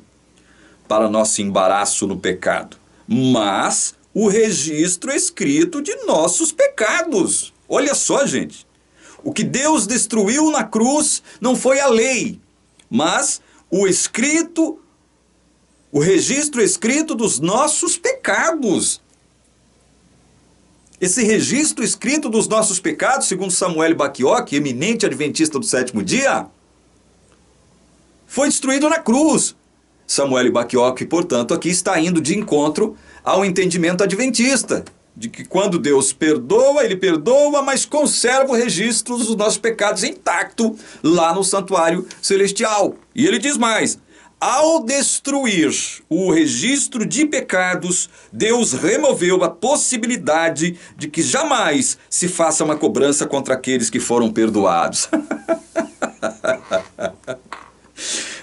para nosso embaraço no pecado, mas o registro escrito de nossos pecados. Olha só, gente. O que Deus destruiu na cruz não foi a lei, mas o registro escrito dos nossos pecados. Esse registro escrito dos nossos pecados, segundo Samuel Bacchiocchi, eminente adventista do sétimo dia, foi destruído na cruz. Samuel Bacchiocchi, portanto, aqui está indo de encontro ao entendimento adventista, de que quando Deus perdoa, Ele perdoa, mas conserva o registro dos nossos pecados intacto lá no santuário celestial. E ele diz mais: ao destruir o registro de pecados, Deus removeu a possibilidade de que jamais se faça uma cobrança contra aqueles que foram perdoados.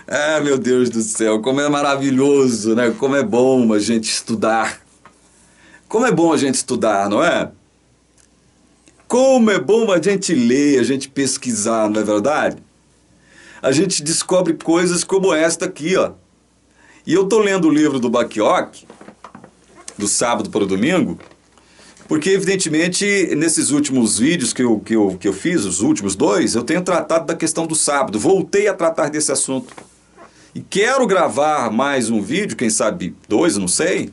Ah, meu Deus do céu, como é maravilhoso, né? Como é bom a gente estudar. Como é bom a gente estudar, não é? Como é bom a gente ler, a gente pesquisar, não é verdade? A gente descobre coisas como esta aqui, ó. E eu estou lendo o livro do Bacchiocchi, do sábado para o domingo, Porque, evidentemente, nesses últimos vídeos que eu fiz, os últimos dois, eu tenho tratado da questão do sábado. Voltei a tratar desse assunto. E quero gravar mais um vídeo, quem sabe dois, não sei,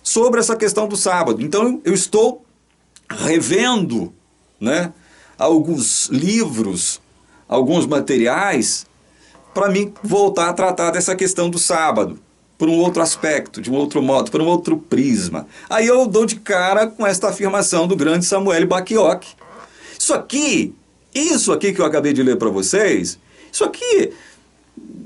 sobre essa questão do sábado. Então, eu estou revendo, né, alguns livros, alguns materiais, para mim voltar a tratar dessa questão do sábado, por um outro aspecto, de um outro modo, por um outro prisma. Aí eu dou de cara com esta afirmação do grande Samuel Bacchiocchi. Isso aqui que eu acabei de ler para vocês, isso aqui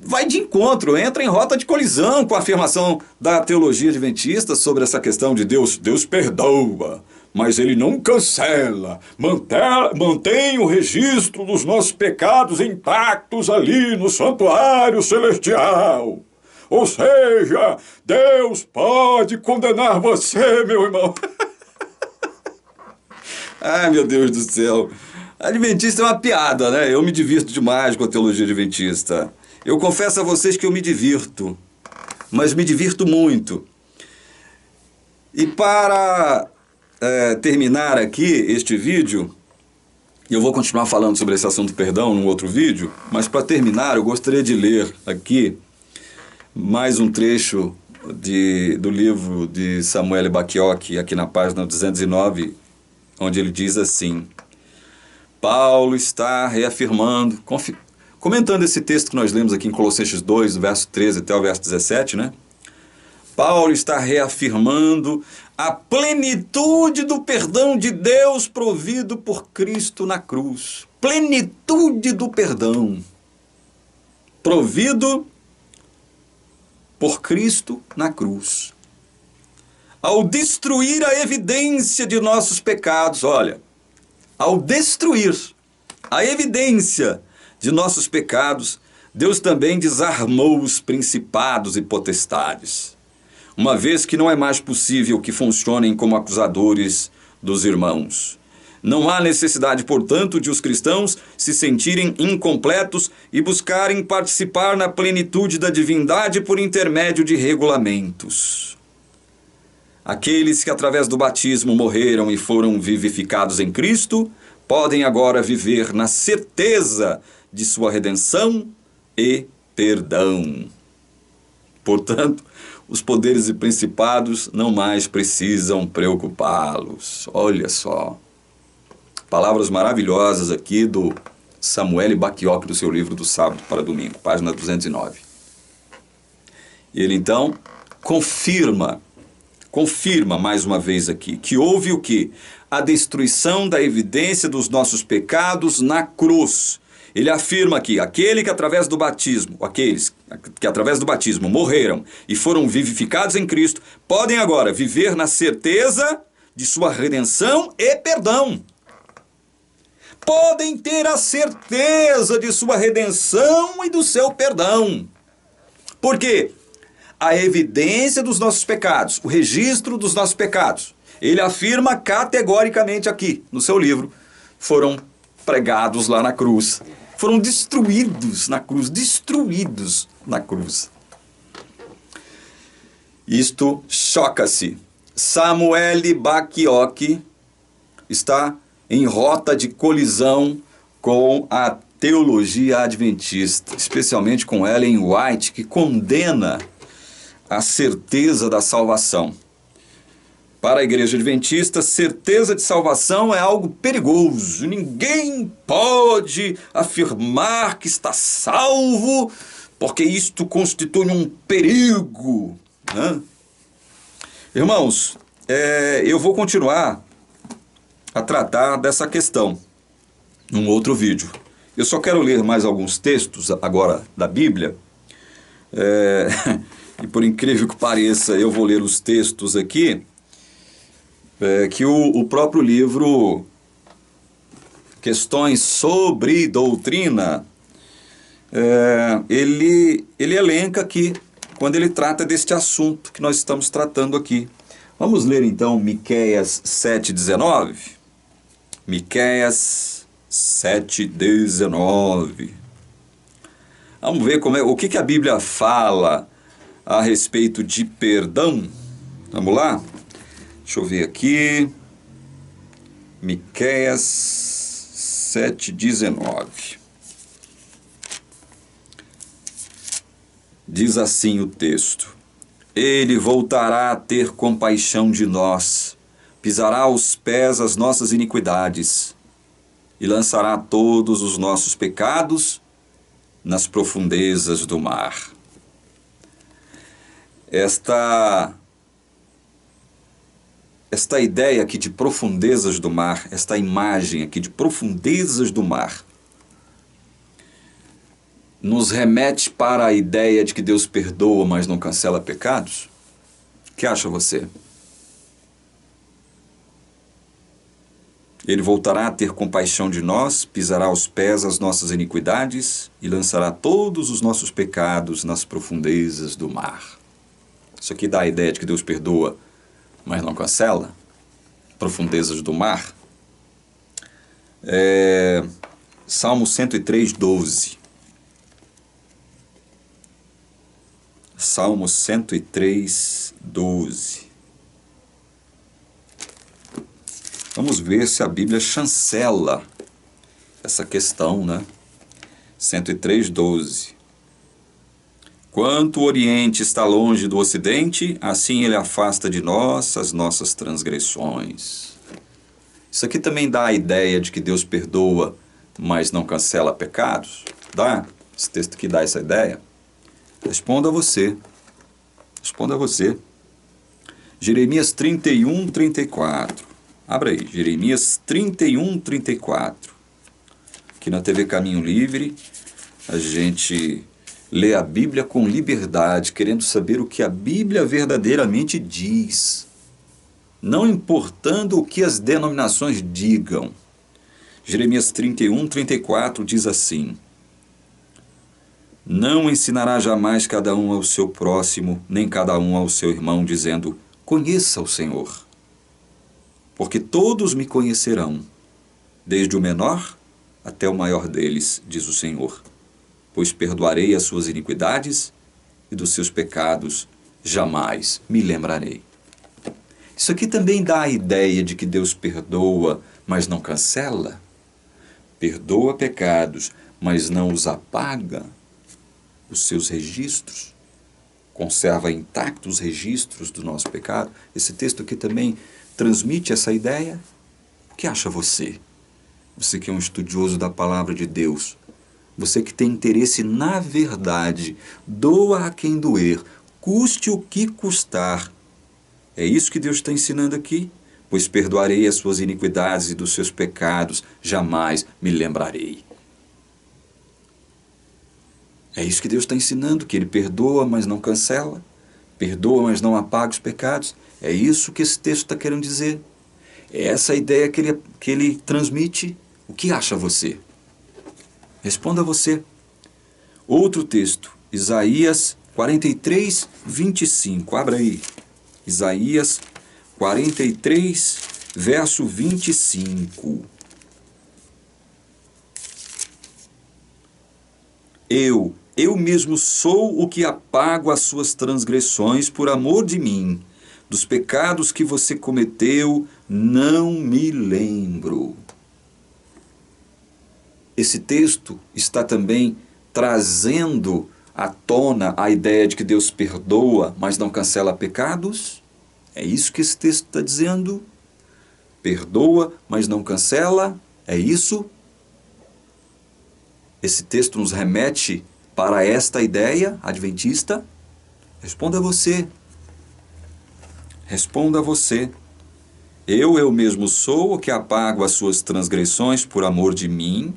vai de encontro, entra em rota de colisão com a afirmação da teologia adventista sobre essa questão de Deus perdoa, mas ele não cancela, mantém o registro dos nossos pecados intactos ali no santuário celestial. Ou seja, Deus pode condenar você, meu irmão. Ai, meu Deus do céu. Adventista é uma piada, né? Eu me divirto demais com a teologia adventista. Eu confesso a vocês que eu me divirto, mas me divirto muito. E para terminar aqui este vídeo, eu vou continuar falando sobre esse assunto perdão num outro vídeo, mas para terminar eu gostaria de ler aqui mais um trecho do livro de Samuel Bacchiocchi, aqui na página 209, onde ele diz assim: Paulo está reafirmando, comentando esse texto que nós lemos aqui em Colossenses 2, do verso 13 até o verso 17, né? Paulo está reafirmando a plenitude do perdão de Deus provido por Cristo na cruz. Plenitude do perdão provido por Cristo na cruz. Ao destruir a evidência de nossos pecados, olha, ao destruir a evidência de nossos pecados, Deus também desarmou os principados e potestades, uma vez que não é mais possível que funcionem como acusadores dos irmãos. Não há necessidade, portanto, de os cristãos se sentirem incompletos e buscarem participar na plenitude da divindade por intermédio de regulamentos. Aqueles que através do batismo morreram e foram vivificados em Cristo, podem agora viver na certeza de sua redenção e perdão. Portanto, os poderes e principados não mais precisam preocupá-los. Olha só. Palavras maravilhosas aqui do Samuel Bacchiocchi, do seu livro do Sábado para Domingo, página 209. E ele então confirma mais uma vez aqui, que houve o quê? A destruição da evidência dos nossos pecados na cruz. Ele afirma aqui, aqueles que através do batismo morreram e foram vivificados em Cristo, podem agora viver na certeza de sua redenção e perdão. Podem ter a certeza de sua redenção e do seu perdão. Por quê? A evidência dos nossos pecados, o registro dos nossos pecados, ele afirma categoricamente aqui, no seu livro, foram pregados lá na cruz. Foram destruídos na cruz, Isto choca-se. Samuel Bacchiocchi está em rota de colisão com a teologia adventista, especialmente com Ellen White, que condena a certeza da salvação. Para a igreja adventista, certeza de salvação é algo perigoso. Ninguém pode afirmar que está salvo, porque isto constitui um perigo, né? Irmãos, eu vou continuar a tratar dessa questão num outro vídeo. Eu só quero ler mais alguns textos agora da Bíblia, e por incrível que pareça, eu vou ler os textos aqui, que o próprio livro Questões sobre Doutrina, ele elenca aqui, quando ele trata deste assunto que nós estamos tratando aqui. Vamos ler então Miqueias 7,19. Miqueias 7,19. Vamos ver o que a Bíblia fala a respeito de perdão. Vamos lá? Deixa eu ver aqui. Miqueias 7,19. Diz assim o texto: Ele voltará a ter compaixão de nós, pisará aos pés as nossas iniquidades e lançará todos os nossos pecados nas profundezas do mar. Esta ideia aqui de profundezas do mar, esta imagem aqui de profundezas do mar, nos remete para a ideia de que Deus perdoa, mas não cancela pecados? O que acha você? Ele voltará a ter compaixão de nós, pisará aos pés as nossas iniquidades e lançará todos os nossos pecados nas profundezas do mar. Isso aqui dá a ideia de que Deus perdoa, mas não cancela? Profundezas do mar. Salmo 103, 12. Salmo 103, 12. Vamos ver se a Bíblia chancela essa questão, né? 103, 12. Quanto o Oriente está longe do Ocidente, assim ele afasta de nós as nossas transgressões. Isso aqui também dá a ideia de que Deus perdoa, mas não cancela pecados? Dá? Esse texto aqui dá essa ideia? Responda você. Responda você. Jeremias 31, 34. Abra aí, Jeremias 31, 34. Aqui na TV Caminho Livre, a gente lê a Bíblia com liberdade, querendo saber o que a Bíblia verdadeiramente diz, não importando o que as denominações digam. Jeremias 31, 34 diz assim: Não ensinará jamais cada um ao seu próximo, nem cada um ao seu irmão, dizendo: Conheça o Senhor. Porque todos me conhecerão, desde o menor até o maior deles, diz o Senhor. Pois perdoarei as suas iniquidades e dos seus pecados jamais me lembrarei. Isso aqui também dá a ideia de que Deus perdoa, mas não cancela. Perdoa pecados, mas não os apaga, os seus registros. Conserva intactos os registros do nosso pecado. Esse texto aqui também transmite essa ideia? O que acha você? Você que é um estudioso da palavra de Deus, você que tem interesse na verdade, doa a quem doer, custe o que custar. É isso que Deus está ensinando aqui? Pois perdoarei as suas iniquidades e dos seus pecados, jamais me lembrarei. É isso que Deus está ensinando, que Ele perdoa, mas não cancela, perdoa, mas não apaga os pecados. É isso que esse texto está querendo dizer. É essa a ideia que ele transmite. O que acha você? Responda você. Outro texto, Isaías 43, 25. Abra aí. Isaías 43, verso 25. Eu mesmo sou o que apago as suas transgressões por amor de mim. Dos pecados que você cometeu, não me lembro. Esse texto está também trazendo à tona a ideia de que Deus perdoa, mas não cancela pecados? É isso que esse texto está dizendo? Perdoa, mas não cancela? É isso? Esse texto nos remete para esta ideia adventista? Responda você. Responda você. Eu mesmo sou o que apago as suas transgressões por amor de mim,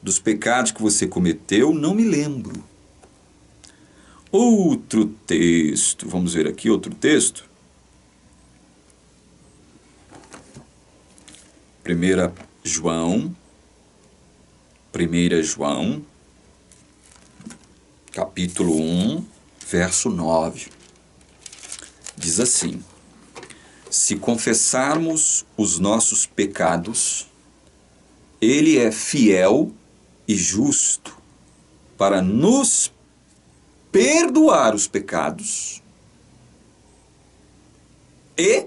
dos pecados que você cometeu, não me lembro. Outro texto, vamos ver aqui outro texto. 1 João, capítulo 1, verso 9. Diz assim: Se confessarmos os nossos pecados, Ele é fiel e justo para nos perdoar os pecados e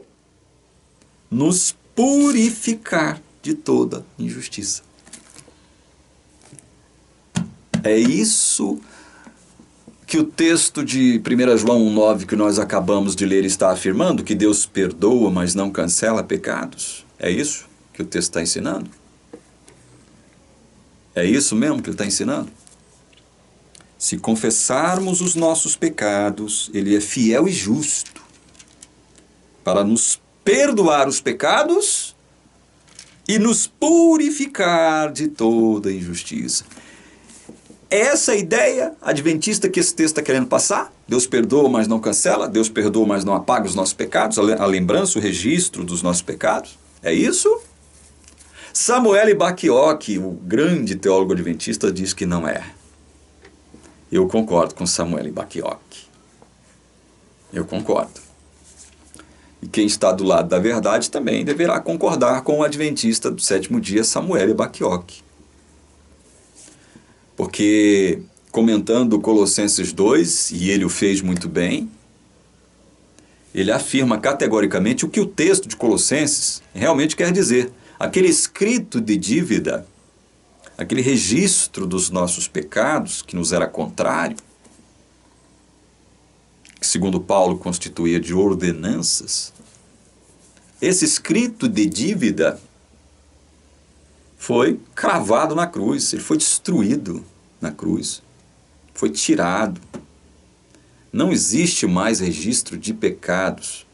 nos purificar de toda injustiça. É isso que o texto de 1 João 1,9 que nós acabamos de ler está afirmando, que Deus perdoa, mas não cancela pecados. É isso que o texto está ensinando? É isso mesmo que ele está ensinando? Se confessarmos os nossos pecados, Ele é fiel e justo para nos perdoar os pecados e nos purificar de toda injustiça. Essa é a ideia adventista que esse texto está querendo passar? Deus perdoa, mas não cancela. Deus perdoa, mas não apaga os nossos pecados. A lembrança, o registro dos nossos pecados. É isso? Samuel Bacchiocchi, o grande teólogo adventista, diz que não é. Eu concordo com Samuel Bacchiocchi. Eu concordo. E quem está do lado da verdade também deverá concordar com o adventista do sétimo dia, Samuel Bacchiocchi. Porque, comentando Colossenses 2, e ele o fez muito bem, ele afirma categoricamente o que o texto de Colossenses realmente quer dizer. Aquele escrito de dívida, aquele registro dos nossos pecados, que nos era contrário, que segundo Paulo constituía de ordenanças, esse escrito de dívida foi cravado na cruz, ele foi destruído na cruz, foi tirado. Não existe mais registro de pecados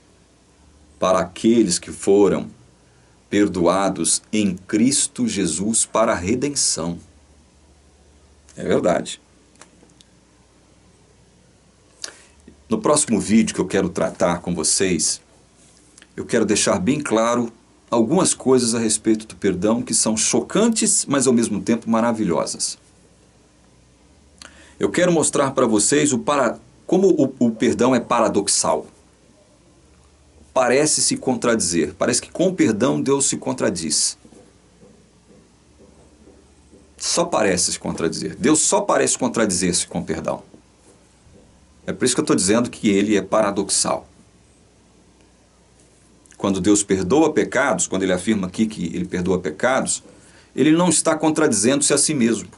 para aqueles que foram perdoados em Cristo Jesus para a redenção. É verdade. No próximo vídeo que eu quero tratar com vocês, eu quero deixar bem claro algumas coisas a respeito do perdão que são chocantes, mas ao mesmo tempo maravilhosas. Eu quero mostrar para vocês como o perdão é paradoxal. Parece se contradizer. Parece que com o perdão Deus se contradiz. Só parece se contradizer. Deus só parece contradizer-se com o perdão. É por isso que eu estou dizendo que ele é paradoxal. Quando Deus perdoa pecados, quando ele afirma aqui que ele perdoa pecados, ele não está contradizendo-se a si mesmo.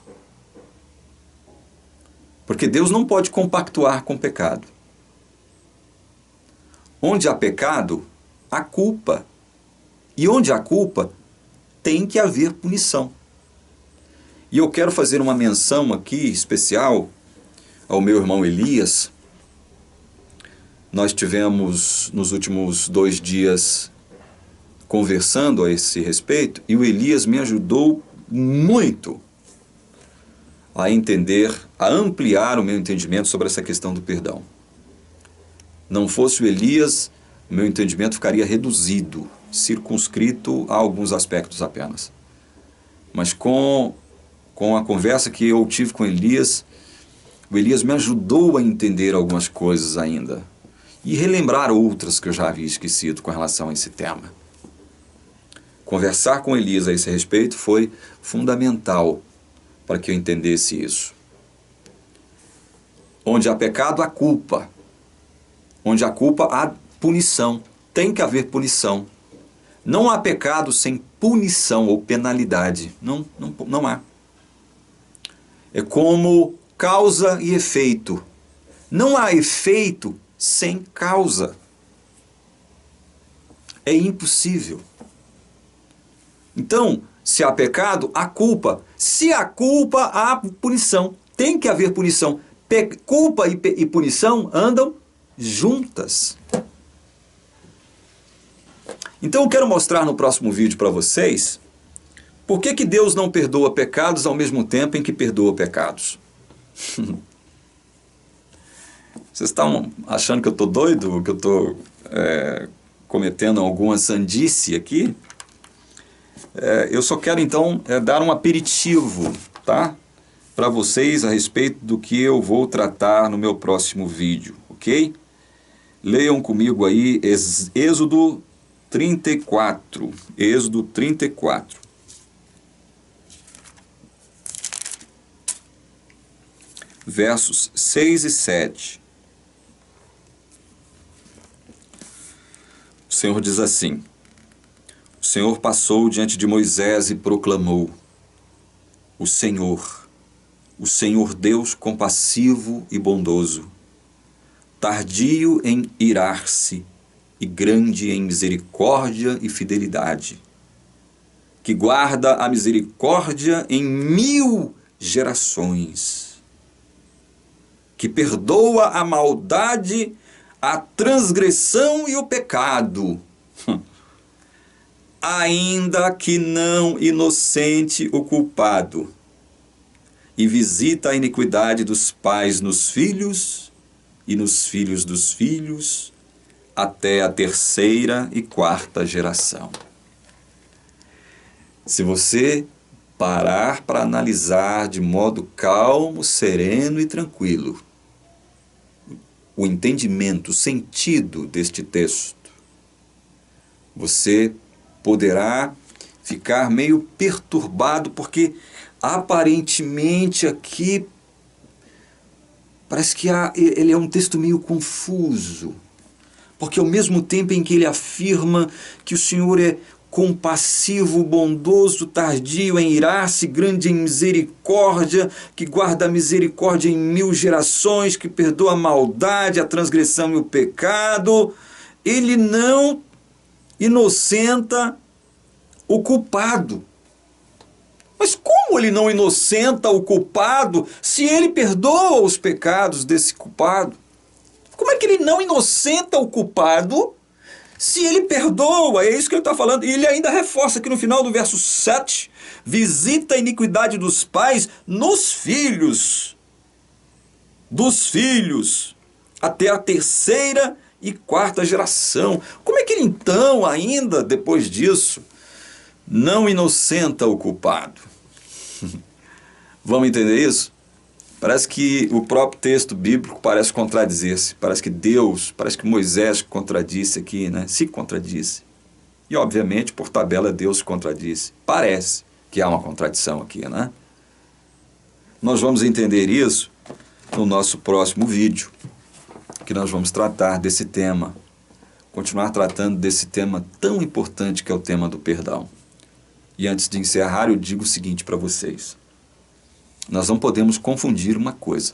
Porque Deus não pode compactuar com o pecado. Onde há pecado, há culpa. E onde há culpa, tem que haver punição. E eu quero fazer uma menção aqui especial ao meu irmão Elias. Nós tivemos nos últimos 2 dias conversando a esse respeito e o Elias me ajudou muito a entender, a ampliar o meu entendimento sobre essa questão do perdão. Não fosse o Elias, o meu entendimento ficaria reduzido, circunscrito a alguns aspectos apenas. Mas com a conversa que eu tive com Elias, o Elias me ajudou a entender algumas coisas ainda e relembrar outras que eu já havia esquecido com relação a esse tema. Conversar com Elias a esse respeito foi fundamental para que eu entendesse isso. Onde há pecado, há culpa. Onde há culpa, há punição. Tem que haver punição. Não há pecado sem punição ou penalidade. Não há. É como causa e efeito. Não há efeito sem causa. É impossível. Então, se há pecado, há culpa. Se há culpa, há punição. Tem que haver punição. Culpa e punição andam juntas. Então eu quero mostrar no próximo vídeo para vocês por que Deus não perdoa pecados ao mesmo tempo em que perdoa pecados. Vocês estão achando que eu estou doido? Que eu estou cometendo alguma sandice aqui? Eu só quero então dar um aperitivo, tá? Para vocês a respeito do que eu vou tratar no meu próximo vídeo, ok? Leiam comigo aí Êxodo 34. Êxodo 34. Versos 6 e 7. O Senhor diz assim: o Senhor passou diante de Moisés e proclamou: o Senhor Deus compassivo e bondoso, tardio em irar-se e grande em misericórdia e fidelidade, que guarda a misericórdia em 1000 gerações, que perdoa a maldade, a transgressão e o pecado, ainda que não inocente o culpado, e visita a iniquidade dos pais nos filhos e nos filhos dos filhos, até a 3ª e 4ª geração. Se você parar para analisar de modo calmo, sereno e tranquilo o entendimento, o sentido deste texto, você poderá ficar meio perturbado, porque aparentemente aqui parece que ele é um texto meio confuso, porque ao mesmo tempo em que ele afirma que o Senhor é compassivo, bondoso, tardio em irar-se, grande em misericórdia, que guarda a misericórdia em 1000 gerações, que perdoa a maldade, a transgressão e o pecado, ele não inocenta o culpado. Mas como ele não inocenta o culpado se ele perdoa os pecados desse culpado? Como é que ele não inocenta o culpado se ele perdoa? É isso que ele está falando. E ele ainda reforça aqui no final do verso 7, visita a iniquidade dos pais nos filhos, dos filhos, até a 3ª e 4ª geração. Como é que ele então, ainda depois disso, não inocenta o culpado? Vamos entender isso? Parece que o próprio texto bíblico parece contradizer-se. Parece que Moisés contradisse aqui, né? Se contradisse. E, obviamente, por tabela, Deus se contradisse. Parece que há uma contradição aqui, né? Nós vamos entender isso no nosso próximo vídeo, que nós vamos tratar desse tema, continuar tratando desse tema tão importante que é o tema do perdão. E antes de encerrar, eu digo o seguinte para vocês. Nós não podemos confundir uma coisa.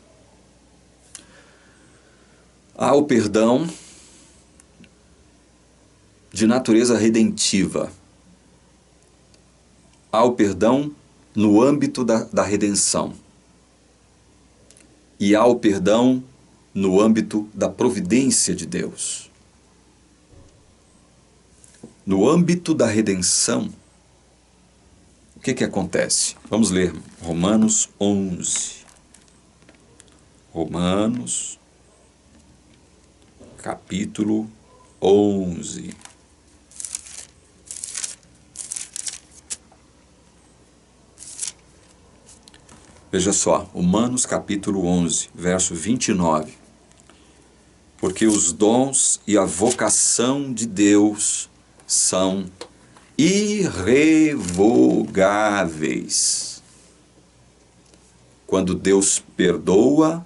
Há o perdão de natureza redentiva. Há o perdão no âmbito da redenção. E há o perdão no âmbito da providência de Deus. No âmbito da redenção, o que acontece? Vamos ler Romanos 11. Romanos, capítulo 11. Veja só, Romanos capítulo 11, verso 29. Porque os dons e a vocação de Deus são irrevogáveis. Quando Deus perdoa,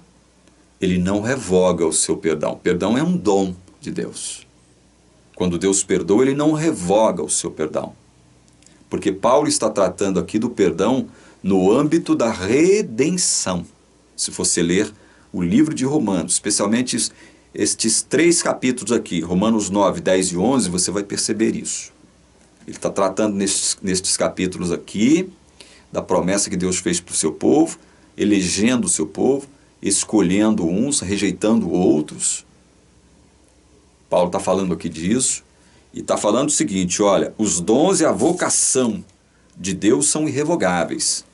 Ele não revoga o seu perdão. Perdão é um dom de Deus. Quando Deus perdoa, Ele não revoga o seu perdão. Porque Paulo está tratando aqui do perdão no âmbito da redenção. Se você ler o livro de Romanos, especialmente estes 3 capítulos aqui, Romanos 9, 10 e 11, você vai perceber isso. Ele está tratando nestes capítulos aqui da promessa que Deus fez para o seu povo, elegendo o seu povo, escolhendo uns, rejeitando outros. Paulo está falando aqui disso e está falando o seguinte, olha, os dons e a vocação de Deus são irrevogáveis.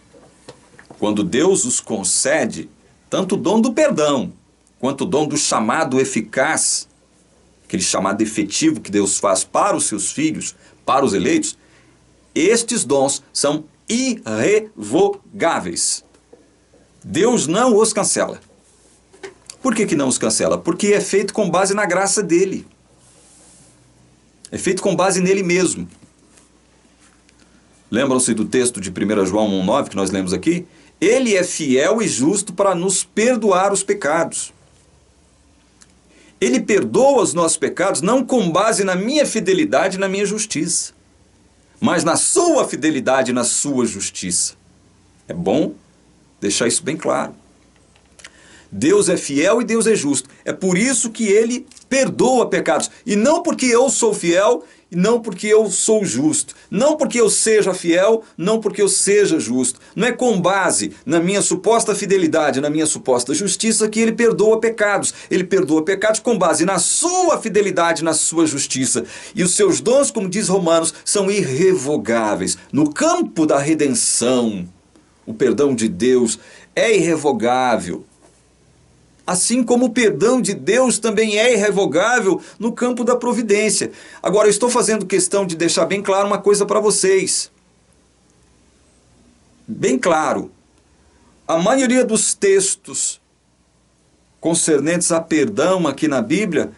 Quando Deus os concede, tanto o dom do perdão, quanto o dom do chamado eficaz, aquele chamado efetivo que Deus faz para os seus filhos, para os eleitos, estes dons são irrevogáveis. Deus não os cancela. Por que não os cancela? Porque é feito com base na graça dele. É feito com base nele mesmo. Lembram-se do texto de 1 João 1,9 que nós lemos aqui? Ele é fiel e justo para nos perdoar os pecados. Ele perdoa os nossos pecados não com base na minha fidelidade e na minha justiça. mas na sua fidelidade e na sua justiça. É bom deixar isso bem claro. Deus é fiel e Deus é justo. É por isso que Ele perdoa pecados. E não porque eu sou fiel e não porque eu sou justo. Não porque eu seja fiel, não porque eu seja justo. Não é com base na minha suposta fidelidade, na minha suposta justiça que Ele perdoa pecados. Ele perdoa pecados com base na sua fidelidade, na sua justiça. E os seus dons, como diz Romanos, são irrevogáveis. No campo da redenção, o perdão de Deus é irrevogável. Assim como o perdão de Deus também é irrevogável no campo da providência. Agora, eu estou fazendo questão de deixar bem claro uma coisa para vocês. Bem claro. A maioria dos textos concernentes a perdão aqui na Bíblia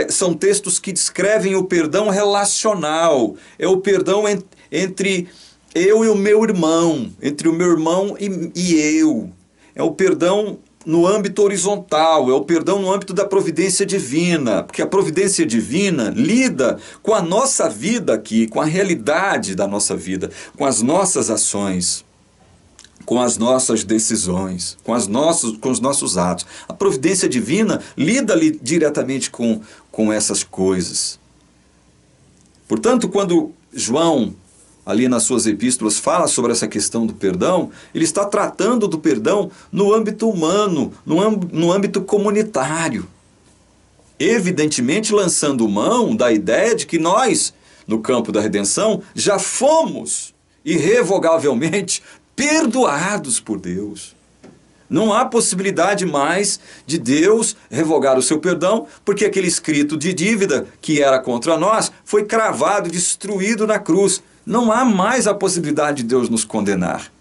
são textos que descrevem o perdão relacional. É o perdão entre eu e o meu irmão, entre o meu irmão e eu. É o perdão no âmbito horizontal, é o perdão no âmbito da providência divina, porque a providência divina lida com a nossa vida aqui, com a realidade da nossa vida, com as nossas ações, com as nossas decisões, com os nossos atos. A providência divina lida diretamente com essas coisas. Portanto, quando João, ali nas suas epístolas, fala sobre essa questão do perdão, ele está tratando do perdão no âmbito humano, no âmbito comunitário. Evidentemente lançando mão da ideia de que nós, no campo da redenção, já fomos irrevogavelmente perdoados por Deus. Não há possibilidade mais de Deus revogar o seu perdão, porque aquele escrito de dívida que era contra nós foi cravado e destruído na cruz. Não há mais a possibilidade de Deus nos condenar.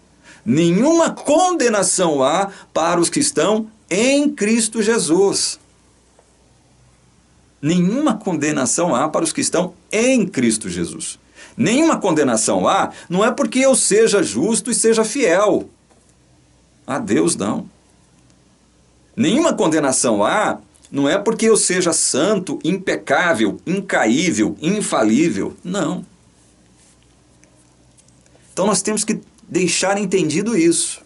Nenhuma condenação há para os que estão em Cristo Jesus. Nenhuma condenação há para os que estão em Cristo Jesus. Nenhuma condenação há, não é porque eu seja justo e seja fiel. A Deus não. Nenhuma condenação há, não é porque eu seja santo, impecável, incaível, infalível. Não. Então nós temos que deixar entendido isso.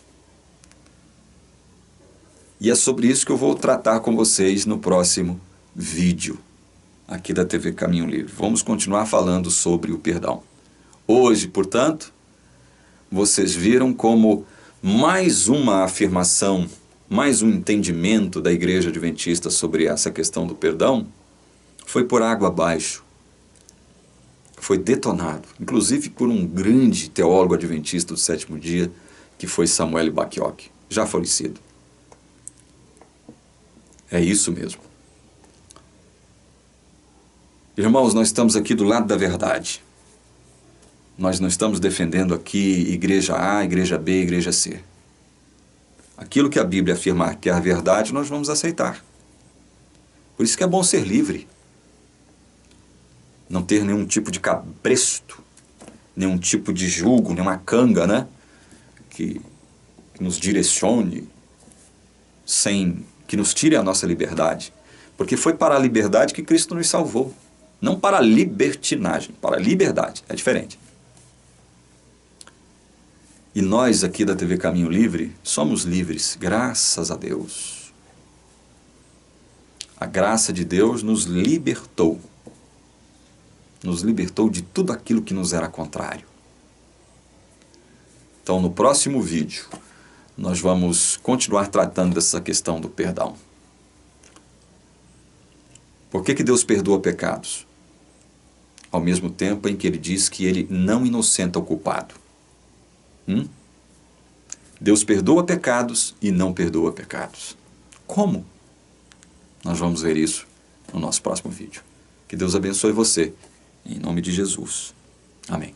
E é sobre isso que eu vou tratar com vocês no próximo vídeo aqui da TV Caminho Livre. Vamos continuar falando sobre o perdão. Hoje, portanto, vocês viram como mais uma afirmação, mais um entendimento da Igreja Adventista sobre essa questão do perdão foi por água abaixo. Foi detonado, inclusive por um grande teólogo adventista do sétimo dia, que foi Samuel Bacchiocchi, já falecido. É isso mesmo. Irmãos, nós estamos aqui do lado da verdade. Nós não estamos defendendo aqui igreja A, igreja B, igreja C. Aquilo que a Bíblia afirmar que é a verdade, nós vamos aceitar. Por isso que é bom ser livre. Não ter nenhum tipo de cabresto, nenhum tipo de julgo, nenhuma canga, né? Que nos direcione, que nos tire a nossa liberdade. Porque foi para a liberdade que Cristo nos salvou. Não para a libertinagem, para a liberdade. É diferente. E nós aqui da TV Caminho Livre somos livres, graças a Deus. A graça de Deus nos libertou. Nos libertou de tudo aquilo que nos era contrário. Então, no próximo vídeo, nós vamos continuar tratando dessa questão do perdão. Por que Deus perdoa pecados? Ao mesmo tempo em que Ele diz que Ele não inocenta o culpado. Deus perdoa pecados e não perdoa pecados. Como? Nós vamos ver isso no nosso próximo vídeo. Que Deus abençoe você. Em nome de Jesus. Amém.